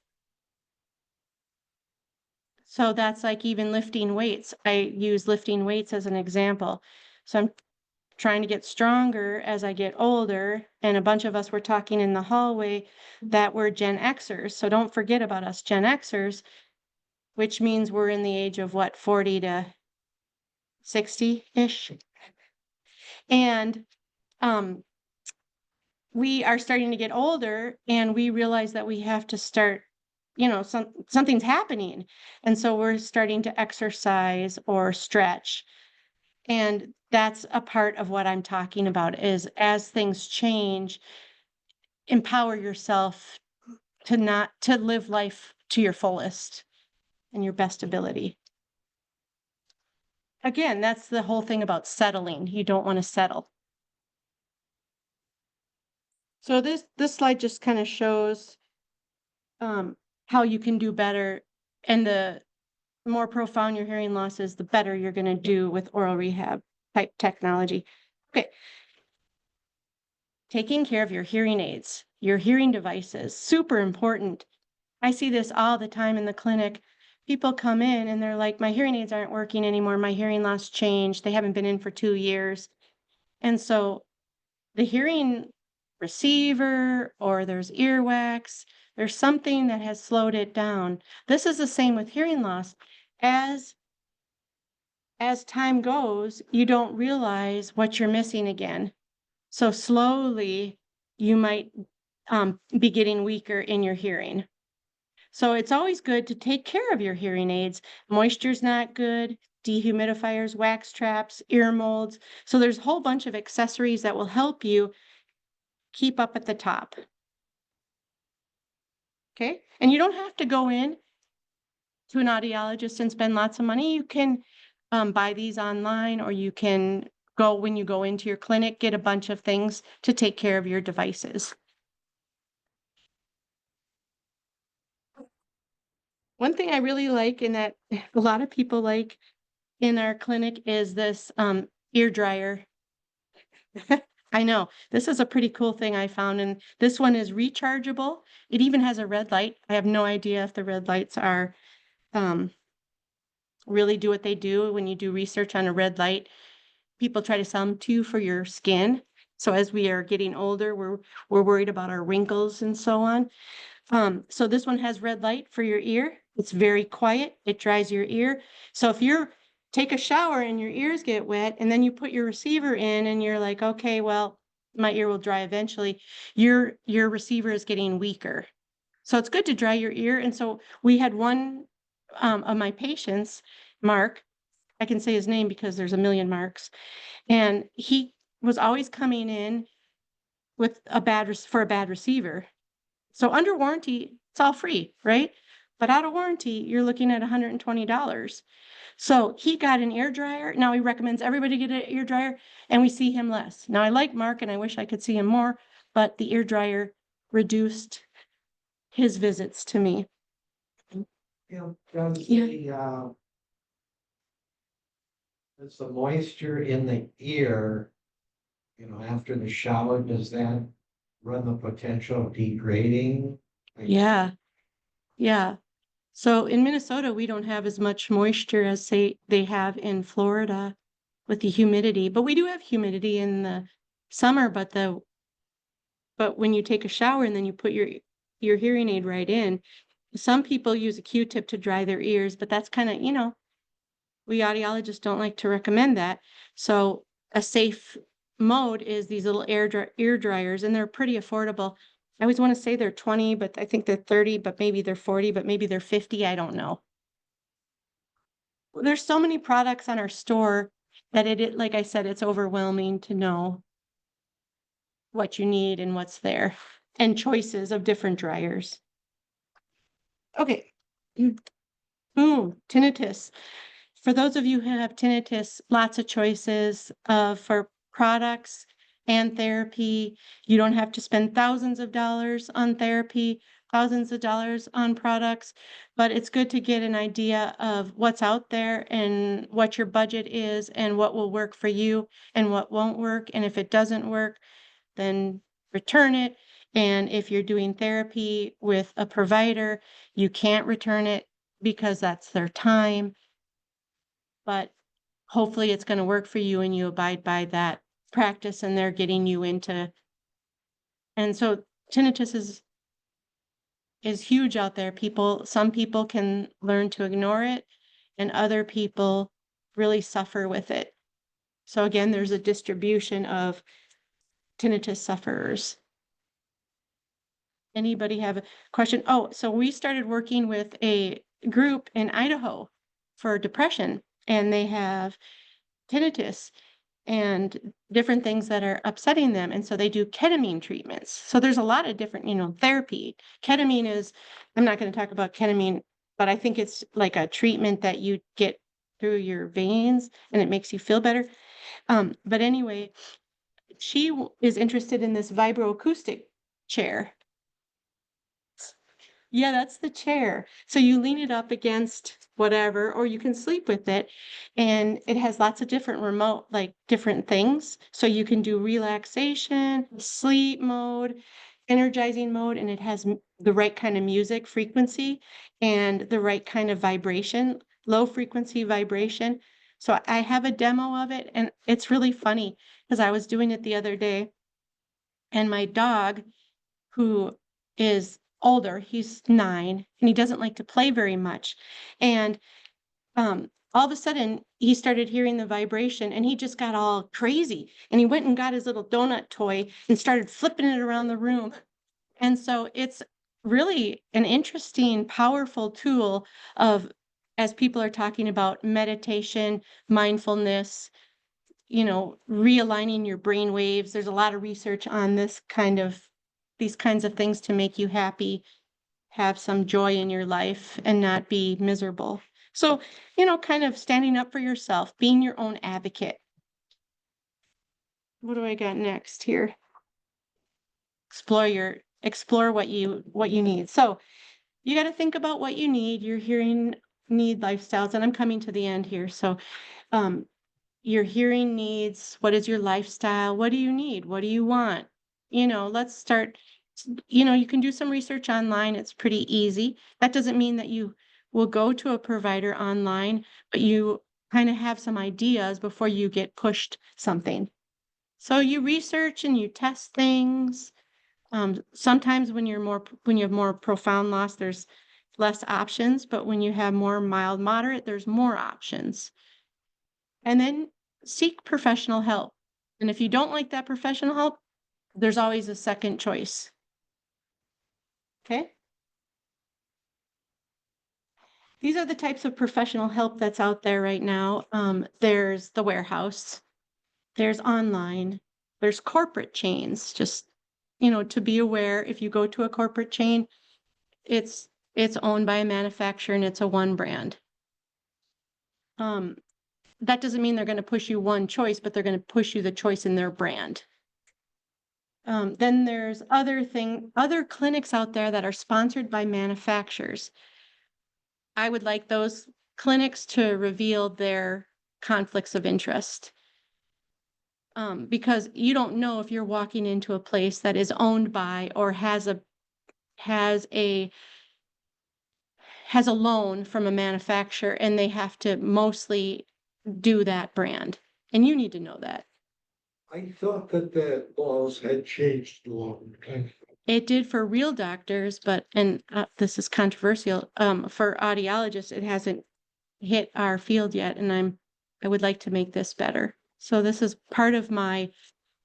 So that's like even lifting weights. I use lifting weights as an example. So I'm trying to get stronger as I get older. And a bunch of us were talking in the hallway that we're Gen Xers. So don't forget about us Gen Xers, which means we're in the age of 40 to 60-ish. And we are starting to get older, and we realize that we have to start, something's happening. And so we're starting to exercise or stretch. And that's a part of what I'm talking about, is as things change, empower yourself to live life to your fullest and your best ability. Again, that's the whole thing about settling. You don't want to settle. So this slide just kind of shows how you can do better, and the more profound your hearing loss is, the better you're going to do with oral rehab type technology. Okay. Taking care of your hearing aids, your hearing devices, super important. I see this all the time in the clinic. People come in and they're like, my hearing aids aren't working anymore. My hearing loss changed. They haven't been in for 2 years. And so the hearing receiver, or there's earwax, there's something that has slowed it down. This is the same with hearing loss. As time goes, you don't realize what you're missing again. So slowly you might be getting weaker in your hearing. So it's always good to take care of your hearing aids. Moisture's not good, dehumidifiers, wax traps, ear molds. So there's a whole bunch of accessories that will help you keep up at the top. Okay? And you don't have to go in to an audiologist and spend lots of money. You can buy these online, or you can go, when you go into your clinic, get a bunch of things to take care of your devices. One thing I really like, and that a lot of people like in our clinic, is this ear dryer. I know, this is a pretty cool thing I found, and this one is rechargeable. It even has a red light. I have no idea if the red lights are really do what they do. When you do research on a red light, people try to sell them to you for your skin. So as we are getting older, we're worried about our wrinkles and so on. So this one has red light for your ear. It's very quiet. It dries your ear. So if you take a shower and your ears get wet, and then you put your receiver in and you're like, okay, well, my ear will dry eventually, your receiver is getting weaker. So it's good to dry your ear. And so we had one of my patients, Mark, I can say his name because there's a million Marks, and he was always coming in with a bad receiver. So under warranty, it's all free, right? But out of warranty, you're looking at $120. So he got an ear dryer. Now he recommends everybody get an ear dryer, and we see him less. Now I like Mark and I wish I could see him more, but the ear dryer reduced his visits to me. Does the moisture in the ear, after the shower, does that run the potential of degrading? Yeah. So in Minnesota, we don't have as much moisture as they have in Florida with the humidity, but we do have humidity in the summer. But when you take a shower and then you put your hearing aid right in, some people use a Q-tip to dry their ears, but that's kind of, we audiologists don't like to recommend that. So a safe mode is these little ear dryers, and they're pretty affordable. I always want to say they're 20, but I think they're 30, but maybe they're 40, but maybe they're 50. I don't know. There's so many products on our store that like I said, it's overwhelming to know what you need and what's there, and choices of different dryers. Okay. Tinnitus. For those of you who have tinnitus, lots of choices for products and therapy. You don't have to spend thousands of dollars on therapy, thousands of dollars on products, but it's good to get an idea of what's out there and what your budget is and what will work for you and what won't work. And if it doesn't work, then return it. And if you're doing therapy with a provider, you can't return it because that's their time. But hopefully it's going to work for you and you abide by that practice, and they're getting you into. And so tinnitus is huge out there. Some people can learn to ignore it, and other people really suffer with it. So again, there's a distribution of tinnitus sufferers. Anybody have a question? Oh, so we started working with a group in Idaho for depression, and they have tinnitus. and different things that are upsetting them. And so they do ketamine treatments. So there's a lot of different, therapy. Ketamine is, I'm not going to talk about ketamine, but I think it's like a treatment that you get through your veins and it makes you feel better. But anyway, she is interested in this vibroacoustic chair. Yeah, that's the chair. So you lean it up against whatever, or you can sleep with it. And it has lots of different remote, like different things. So you can do relaxation, sleep mode, energizing mode, and it has the right kind of music frequency and the right kind of vibration, low frequency vibration. So I have a demo of it, and it's really funny because I was doing it the other day, and my dog, who is older, he's 9, and he doesn't like to play very much. And all of a sudden, he started hearing the vibration, and he just got all crazy. And he went and got his little donut toy and started flipping it around the room. And so it's really an interesting, powerful tool of, as people are talking about meditation, mindfulness, realigning your brain waves. There's a lot of research on these kinds of things to make you happy, have some joy in your life, and not be miserable. So, kind of standing up for yourself, being your own advocate. What do I got next here? Explore what you need. So you got to think about what you need, your hearing need lifestyles, and I'm coming to the end here. So, your hearing needs, what is your lifestyle? What do you need? What do you want? Let's start, you can do some research online. It's pretty easy. That doesn't mean that you will go to a provider online, but you kind of have some ideas before you get pushed something. So you research and you test things. Sometimes when you have more profound loss, there's less options, but when you have more mild, moderate, there's more options. And then seek professional help. And if you don't like that professional help, there's always a second choice. Okay? These are the types of professional help that's out there right now. There's the warehouse, there's online, there's corporate chains. Just, to be aware, if you go to a corporate chain, it's owned by a manufacturer and it's a one brand. That doesn't mean they're going to push you one choice, but they're going to push you the choice in their brand. Then there's other clinics out there that are sponsored by manufacturers. I would like those clinics to reveal their conflicts of interest. Because you don't know if you're walking into a place that is owned by or has a loan from a manufacturer, and they have to mostly do that brand. And you need to know that. I thought that the laws had changed a long time. It did for real doctors, but, and this is controversial, for audiologists, it hasn't hit our field yet, and I would like to make this better. So this is part of my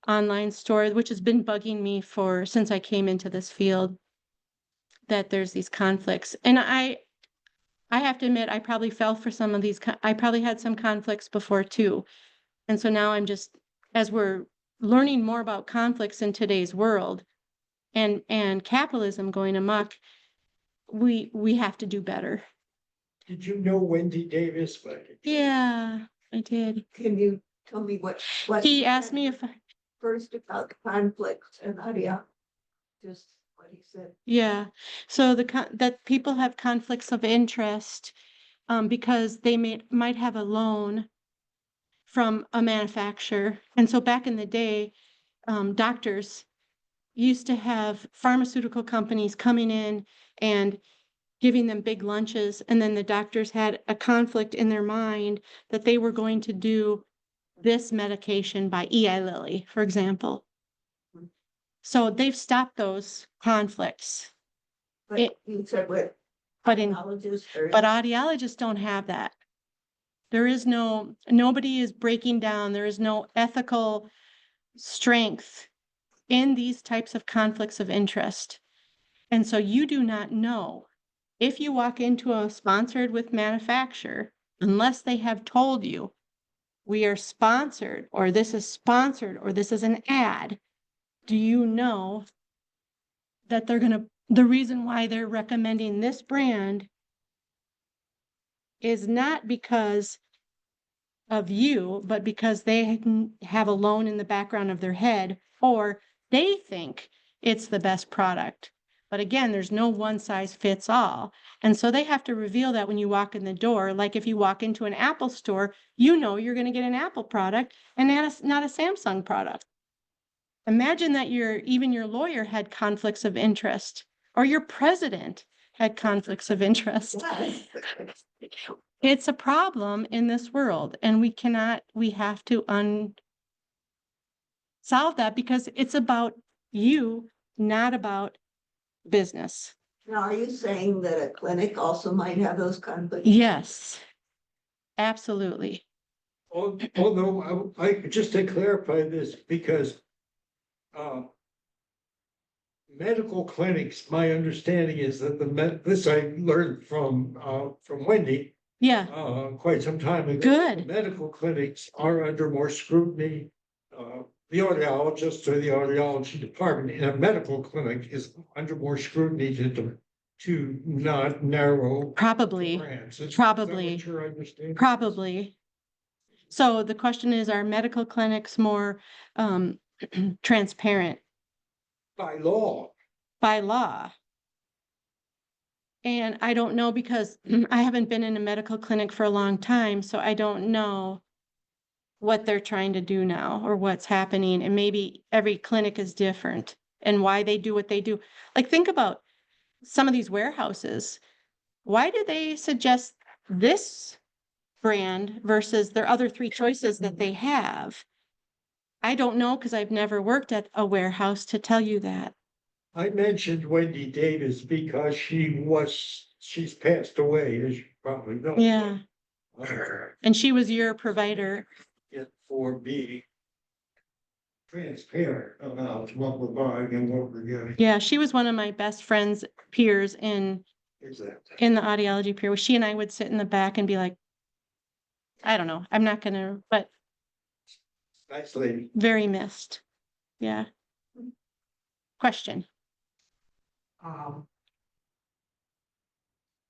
online store, which has been bugging me since I came into this field, that there's these conflicts. And I have to admit, I probably fell for some of these. I probably had some conflicts before too. And so now I'm just, as we're learning more about conflicts in today's world and capitalism going amok, we have to do better. Did you know Wendy Davis? Yeah, I did. Can you tell me what? He asked me if, First about the conflicts and audio, just what he said. yeah, so that people have conflicts of interest, because they might have a loan from a manufacturer. And so back in the day, doctors used to have pharmaceutical companies coming in and giving them big lunches. And then the doctors had a conflict in their mind that they were going to do this medication by Eli Lilly, for example. So they've stopped those conflicts. But you said what? But audiologists don't have that. Nobody is breaking down. There is no ethical strength in these types of conflicts of interest. And so you do not know if you walk into a sponsored with manufacturer, unless they have told you we are sponsored, or this is sponsored, or this is an ad, do you know that the reason why they're recommending this brand is not because of you, but because they have a loan in the background of their head, or they think it's the best product. But again, there's no one size fits all. And so they have to reveal that when you walk in the door. Like if you walk into an Apple store, you know you're going to get an Apple product and not a Samsung product. Imagine that even your lawyer had conflicts of interest, or your president had conflicts of interest. Yes. It's a problem in this world, and we have to solve that, because it's about you, not about business. Now, are you saying that a clinic also might have those conflicts? Yes, absolutely. Although just to clarify this, because medical clinics, my understanding is that this I learned from Wendy Yeah, quite some time ago. Good. Medical clinics are under more scrutiny. The audiologist or the audiology department in a medical clinic is under more scrutiny to not narrow probably, brands. Is that probably. what your understanding is? Probably. So the question is, are medical clinics more transparent By law. by law? And I don't know, because I haven't been in a medical clinic for a long time, so I don't know what they're trying to do now or what's happening. And maybe every clinic is different and why they do what they do. Like, think about some of these warehouses. Why do they suggest this brand versus their other three choices that they have? I don't know, because I've never worked at a warehouse to tell you that. I mentioned Wendy Davis because she's passed away, as you probably know. Yeah. Uh, And she was your provider. For being transparent about what we're buying and what we're getting. Yeah, she was one of my best friends, peers in Exactly. the audiology peer. She and I would sit in the back and be like, I don't know, I'm not gonna, but Nice lady. very missed. Yeah. Question.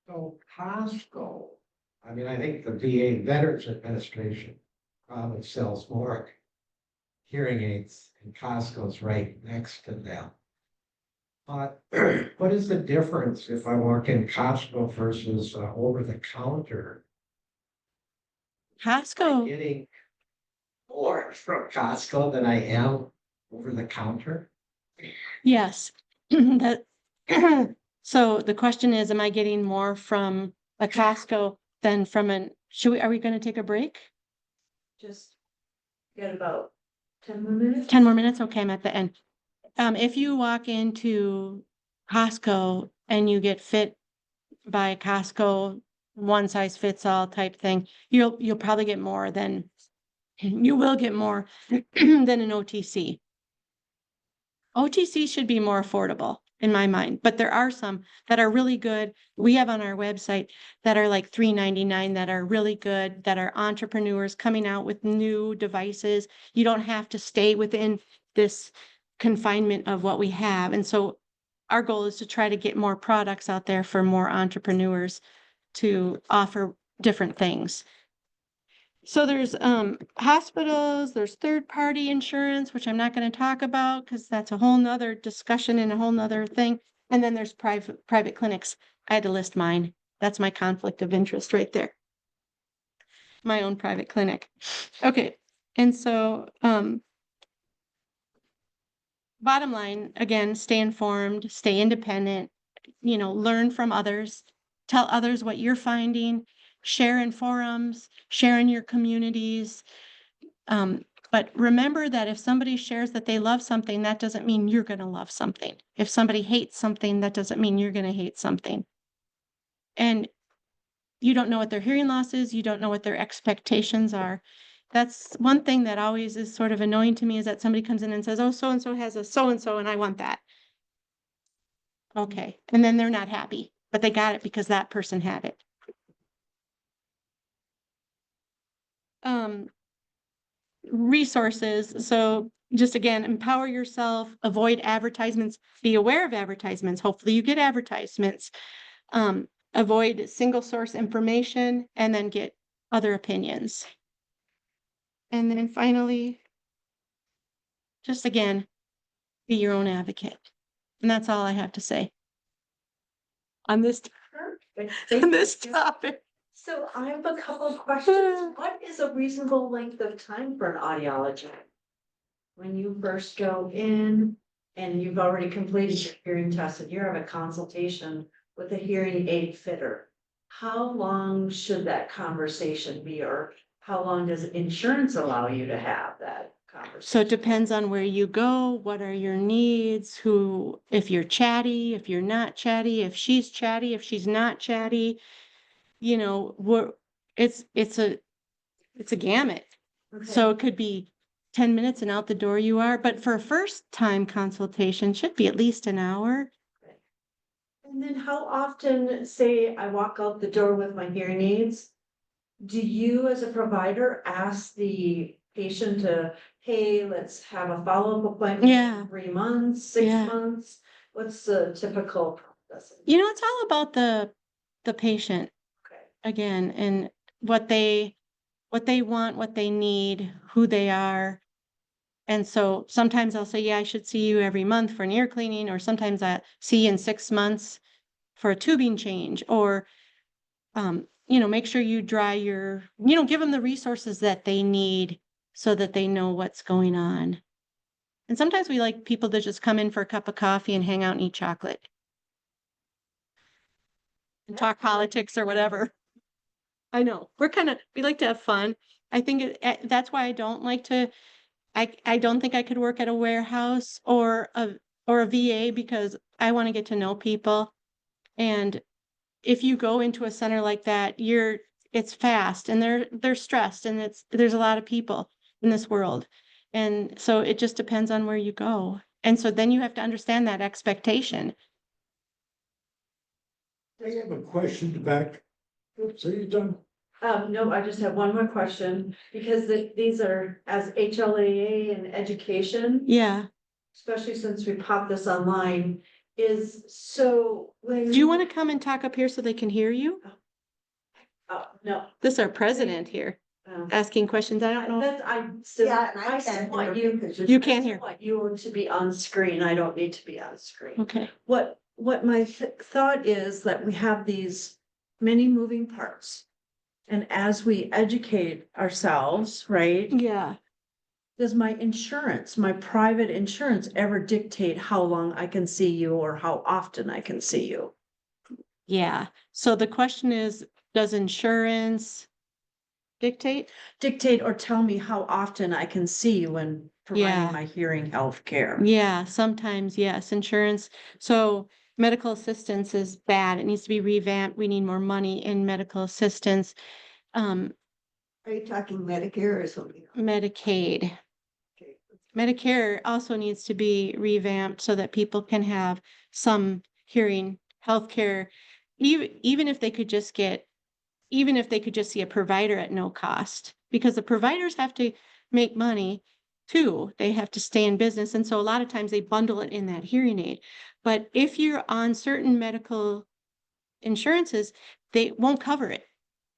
So Costco, I mean, I think the VA Veterans Administration probably sells more hearing aids, and Costco's right next to them. But what is the difference if I walk in Costco versus over the counter? Costco. Getting more from Costco than I am over the counter? Yes. That, so the question is, am I getting more from a Costco than from are we gonna take a break? Just get about 10 more minutes. 10 more minutes? Okay, I'm at the end. If you walk into Costco and you get fit by Costco, one size fits all type thing, you'll probably get more than, you will get more than an OTC. OTC should be more affordable in my mind, but there are some that are really good. We have on our website that are like $3.99 that are really good, that are entrepreneurs coming out with new devices. You don't have to stay within this confinement of what we have. And so our goal is to try to get more products out there for more entrepreneurs to offer different things. So there's hospitals, there's third-party insurance, which I'm not going to talk about because that's a whole nother discussion and a whole nother thing. And then there's private clinics. I had to list mine. That's my conflict of interest right there. My own private clinic. Okay. And so bottom line, again, stay informed, stay independent, learn from others, tell others what you're finding, share in forums, share in your communities. But remember that if somebody shares that they love something, that doesn't mean you're going to love something. If somebody hates something, that doesn't mean you're going to hate something. And you don't know what their hearing loss is. You don't know what their expectations are. That's one thing that always is sort of annoying to me, is that somebody comes in and says, oh, so-and-so has a so-and-so and I want that. Okay. And then they're not happy, but they got it because that person had it. resources. So just again, empower yourself, avoid advertisements, be aware of advertisements. Hopefully you get advertisements. Avoid single source information and then get other opinions. And then finally, just again, be your own advocate. And that's all I have to say on this, on this topic. So I have a couple of questions. What is a reasonable length of time for an audiologist? When you first go in and you've already completed your hearing test and you're having a consultation with a hearing aid fitter, how long should that conversation be, or how long does insurance allow you to have that conversation? So it depends on where you go, what are your needs, who, if you're chatty, if you're not chatty, if she's chatty, if she's not chatty, you know, it's a gamut. So it could be 10 minutes and out the door you are, but for a first time consultation should be at least an hour. And then how often, say I walk out the door with my hearing aids, do you as a provider ask the patient to, hey, let's have a follow-up appointment? Yeah. In 3 months, 6 Yeah. months? What's the typical process? You know, it's all about the patient Okay. again, and what they want, what they need, who they are. And so sometimes I'll say, yeah, I should see you every month for an ear cleaning, or sometimes I see you in 6 months for a tubing change, or, you know, make sure you dry your, you know, give them the resources that they need so that they know what's going on. And sometimes we like people to just come in for a cup of coffee and hang out and eat chocolate and talk politics or whatever. I know we like to have fun. I think that's why I don't like to, I don't think I could work at a warehouse or a VA, because I want to get to know people. And if you go into a center like that, it's fast and they're stressed, and there's a lot of people in this world. And so it just depends on where you go. And so then you have to understand that expectation. I have a question back. Oops, are you done? No, I just have one more question, because these are as HLAA and education, Yeah. especially since we popped this online, is so when. Do you want to come and talk up here so they can hear you? No. This is our president here asking questions. I don't know. Yeah, and I can't want hear you. because You can't hear. I want you to be on screen. I don't need to be on screen. Okay. What my thought is that we have these many moving parts. And as we educate ourselves, right? Yeah. Does my insurance, my private insurance, ever dictate how long I can see you or how often I can see you? Yeah. So the question is, does insurance dictate? Dictate or tell me how often I can see you when Yeah. providing my hearing health care? Yeah, sometimes, yes, insurance. So medical assistance is bad. It needs to be revamped. We need more money in medical assistance. Are you talking Medicare or something? Medicaid. Okay. Medicare also needs to be revamped so that people can have some hearing health care, even if they could just see a provider at no cost, because the providers have to make money too. They have to stay in business. And so a lot of times they bundle it in that hearing aid. But if you're on certain medical insurances, they won't cover it.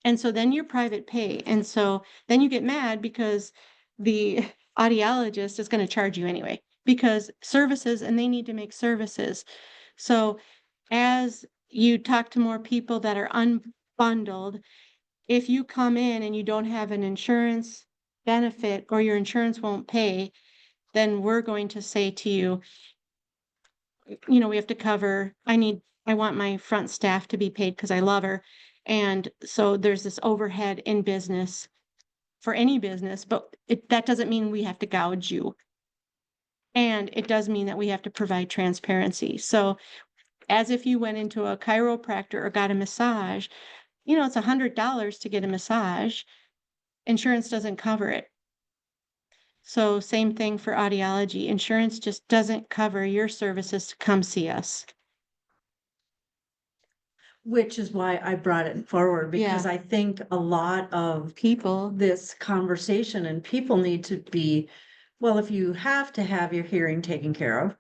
And so then you're private pay. And so then you get mad because the audiologist is going to charge you anyway, because services, and they need to make services. So as you talk to more people that are unbundled, if you come in and you don't have an insurance benefit or your insurance won't pay, then we're going to say to you, you know, we have to cover, I want my front staff to be paid because I love her. And so there's this overhead in business for any business, but that doesn't mean we have to gouge you. And it does mean that we have to provide transparency. So as if you went into a chiropractor or got a massage, you know, it's $100 to get a massage. Insurance doesn't cover it. So same thing for audiology. Insurance just doesn't cover your services to come see us. which is why I brought it forward, because Yeah. I think a lot of People, this conversation and people need to be, well, if you have to have your hearing taken care of,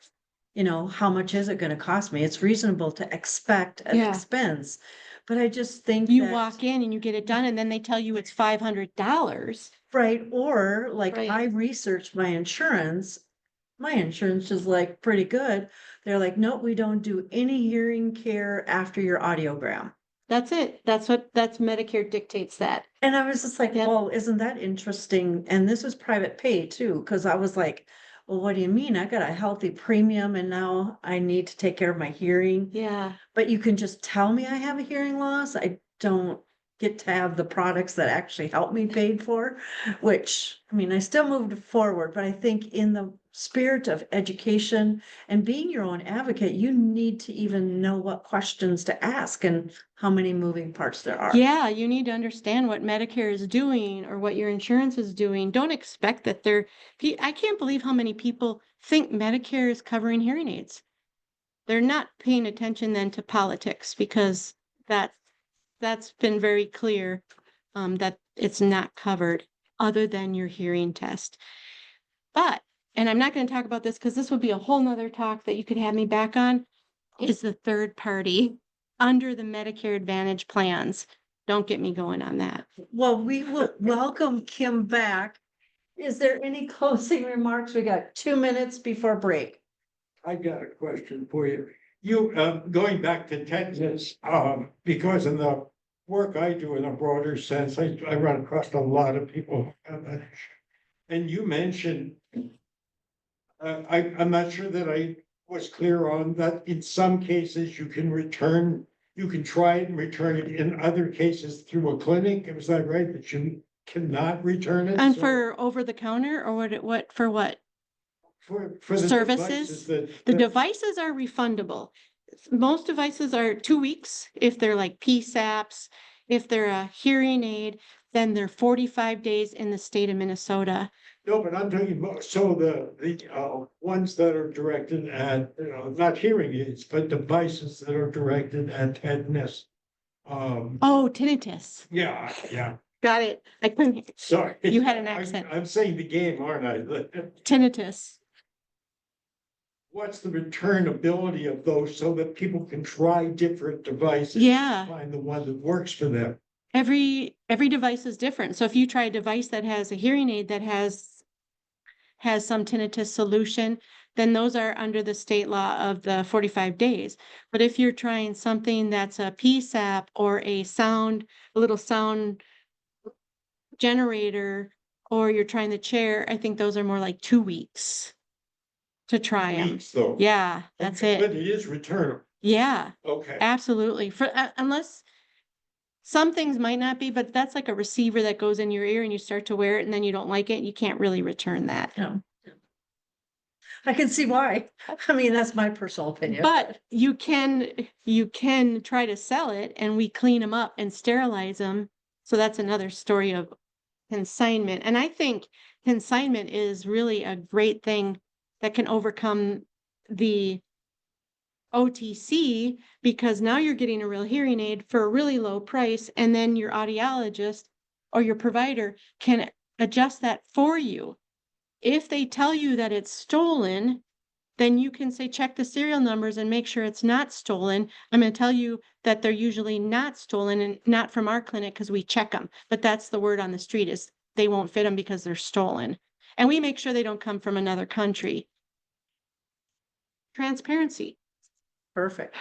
you know, how much is it gonna cost me? It's reasonable to expect an Yeah. expense. But I just think you that, walk in and you get it done and then they tell you it's $500. right, or like Right. I researched my insurance. My insurance is like pretty good. They're like, nope, we don't do any hearing care after your audiogram. That's it. That's Medicare dictates that. And I was just like, Yep. well, isn't that interesting? And this was private pay too, because I was like, well, what do you mean? I got a healthy premium and now I need to take care of my hearing. Yeah. But you can just tell me I have a hearing loss. I don't get to have the products that actually help me paid for, which, I mean, I still moved forward, but I think in the spirit of education and being your own advocate, you need to even know what questions to ask and how many moving parts there are. Yeah, you need to understand what Medicare is doing or what your insurance is doing. Don't expect that I can't believe how many people think Medicare is covering hearing aids. They're not paying attention then to politics because that's been very clear that it's not covered other than your hearing test. But, and I'm not going to talk about this because this would be a whole nother talk that you could have me back on, is the third party under the Medicare Advantage plans. Don't get me going on that. Well, we will welcome Kim back. Is there any closing remarks? We got 2 minutes before break. I got a question for you. Going back to Texas, because in the work I do in a broader sense, I run across a lot of people. And you mentioned, I'm not sure that I was clear on that. In some cases, you can try it and return it. In other cases, through a clinic. Was that right? That you cannot return it? And So for over the counter or for what? for the services, devices the devices are refundable. Most devices are 2 weeks. If they're like PSAPs, if they're a hearing aid, then they're 45 days in the state of Minnesota. No, but I'm talking about, so the ones that are directed at, not hearing aids, but devices that are directed at deafness. Oh, tinnitus. Yeah, Got it. I couldn't. sorry. You had an accent. I'm saying the game, aren't I? Tinnitus. What's the returnability of those so that people can try different devices? Yeah. Find the one that works for them. Every device is different. So if you try a device that has a hearing aid that has some tinnitus solution, then those are under the state law of the 45 days. But if you're trying something that's a PSAP or a little sound generator, or you're trying the chair, I think those are more like 2 weeks to try them. Weeks though. Yeah, that's Okay, it. But it is returnable. Yeah, Okay. absolutely. Unless some things might not be, but that's like a receiver that goes in your ear and you start to wear it and then you don't like it, you can't really return that. No. I can see why. I mean, that's my personal opinion. But you can try to sell it and we clean them up and sterilize them. So that's another story of consignment. And I think consignment is really a great thing that can overcome the OTC, because now you're getting a real hearing aid for a really low price, and then your audiologist or your provider can adjust that for you. If they tell you that it's stolen, then you can say, check the serial numbers and make sure it's not stolen. I'm going to tell you that they're usually not stolen and not from our clinic because we check them. But that's the word on the street, is they won't fit them because they're stolen. And we make sure they don't come from another country. Transparency. Perfect.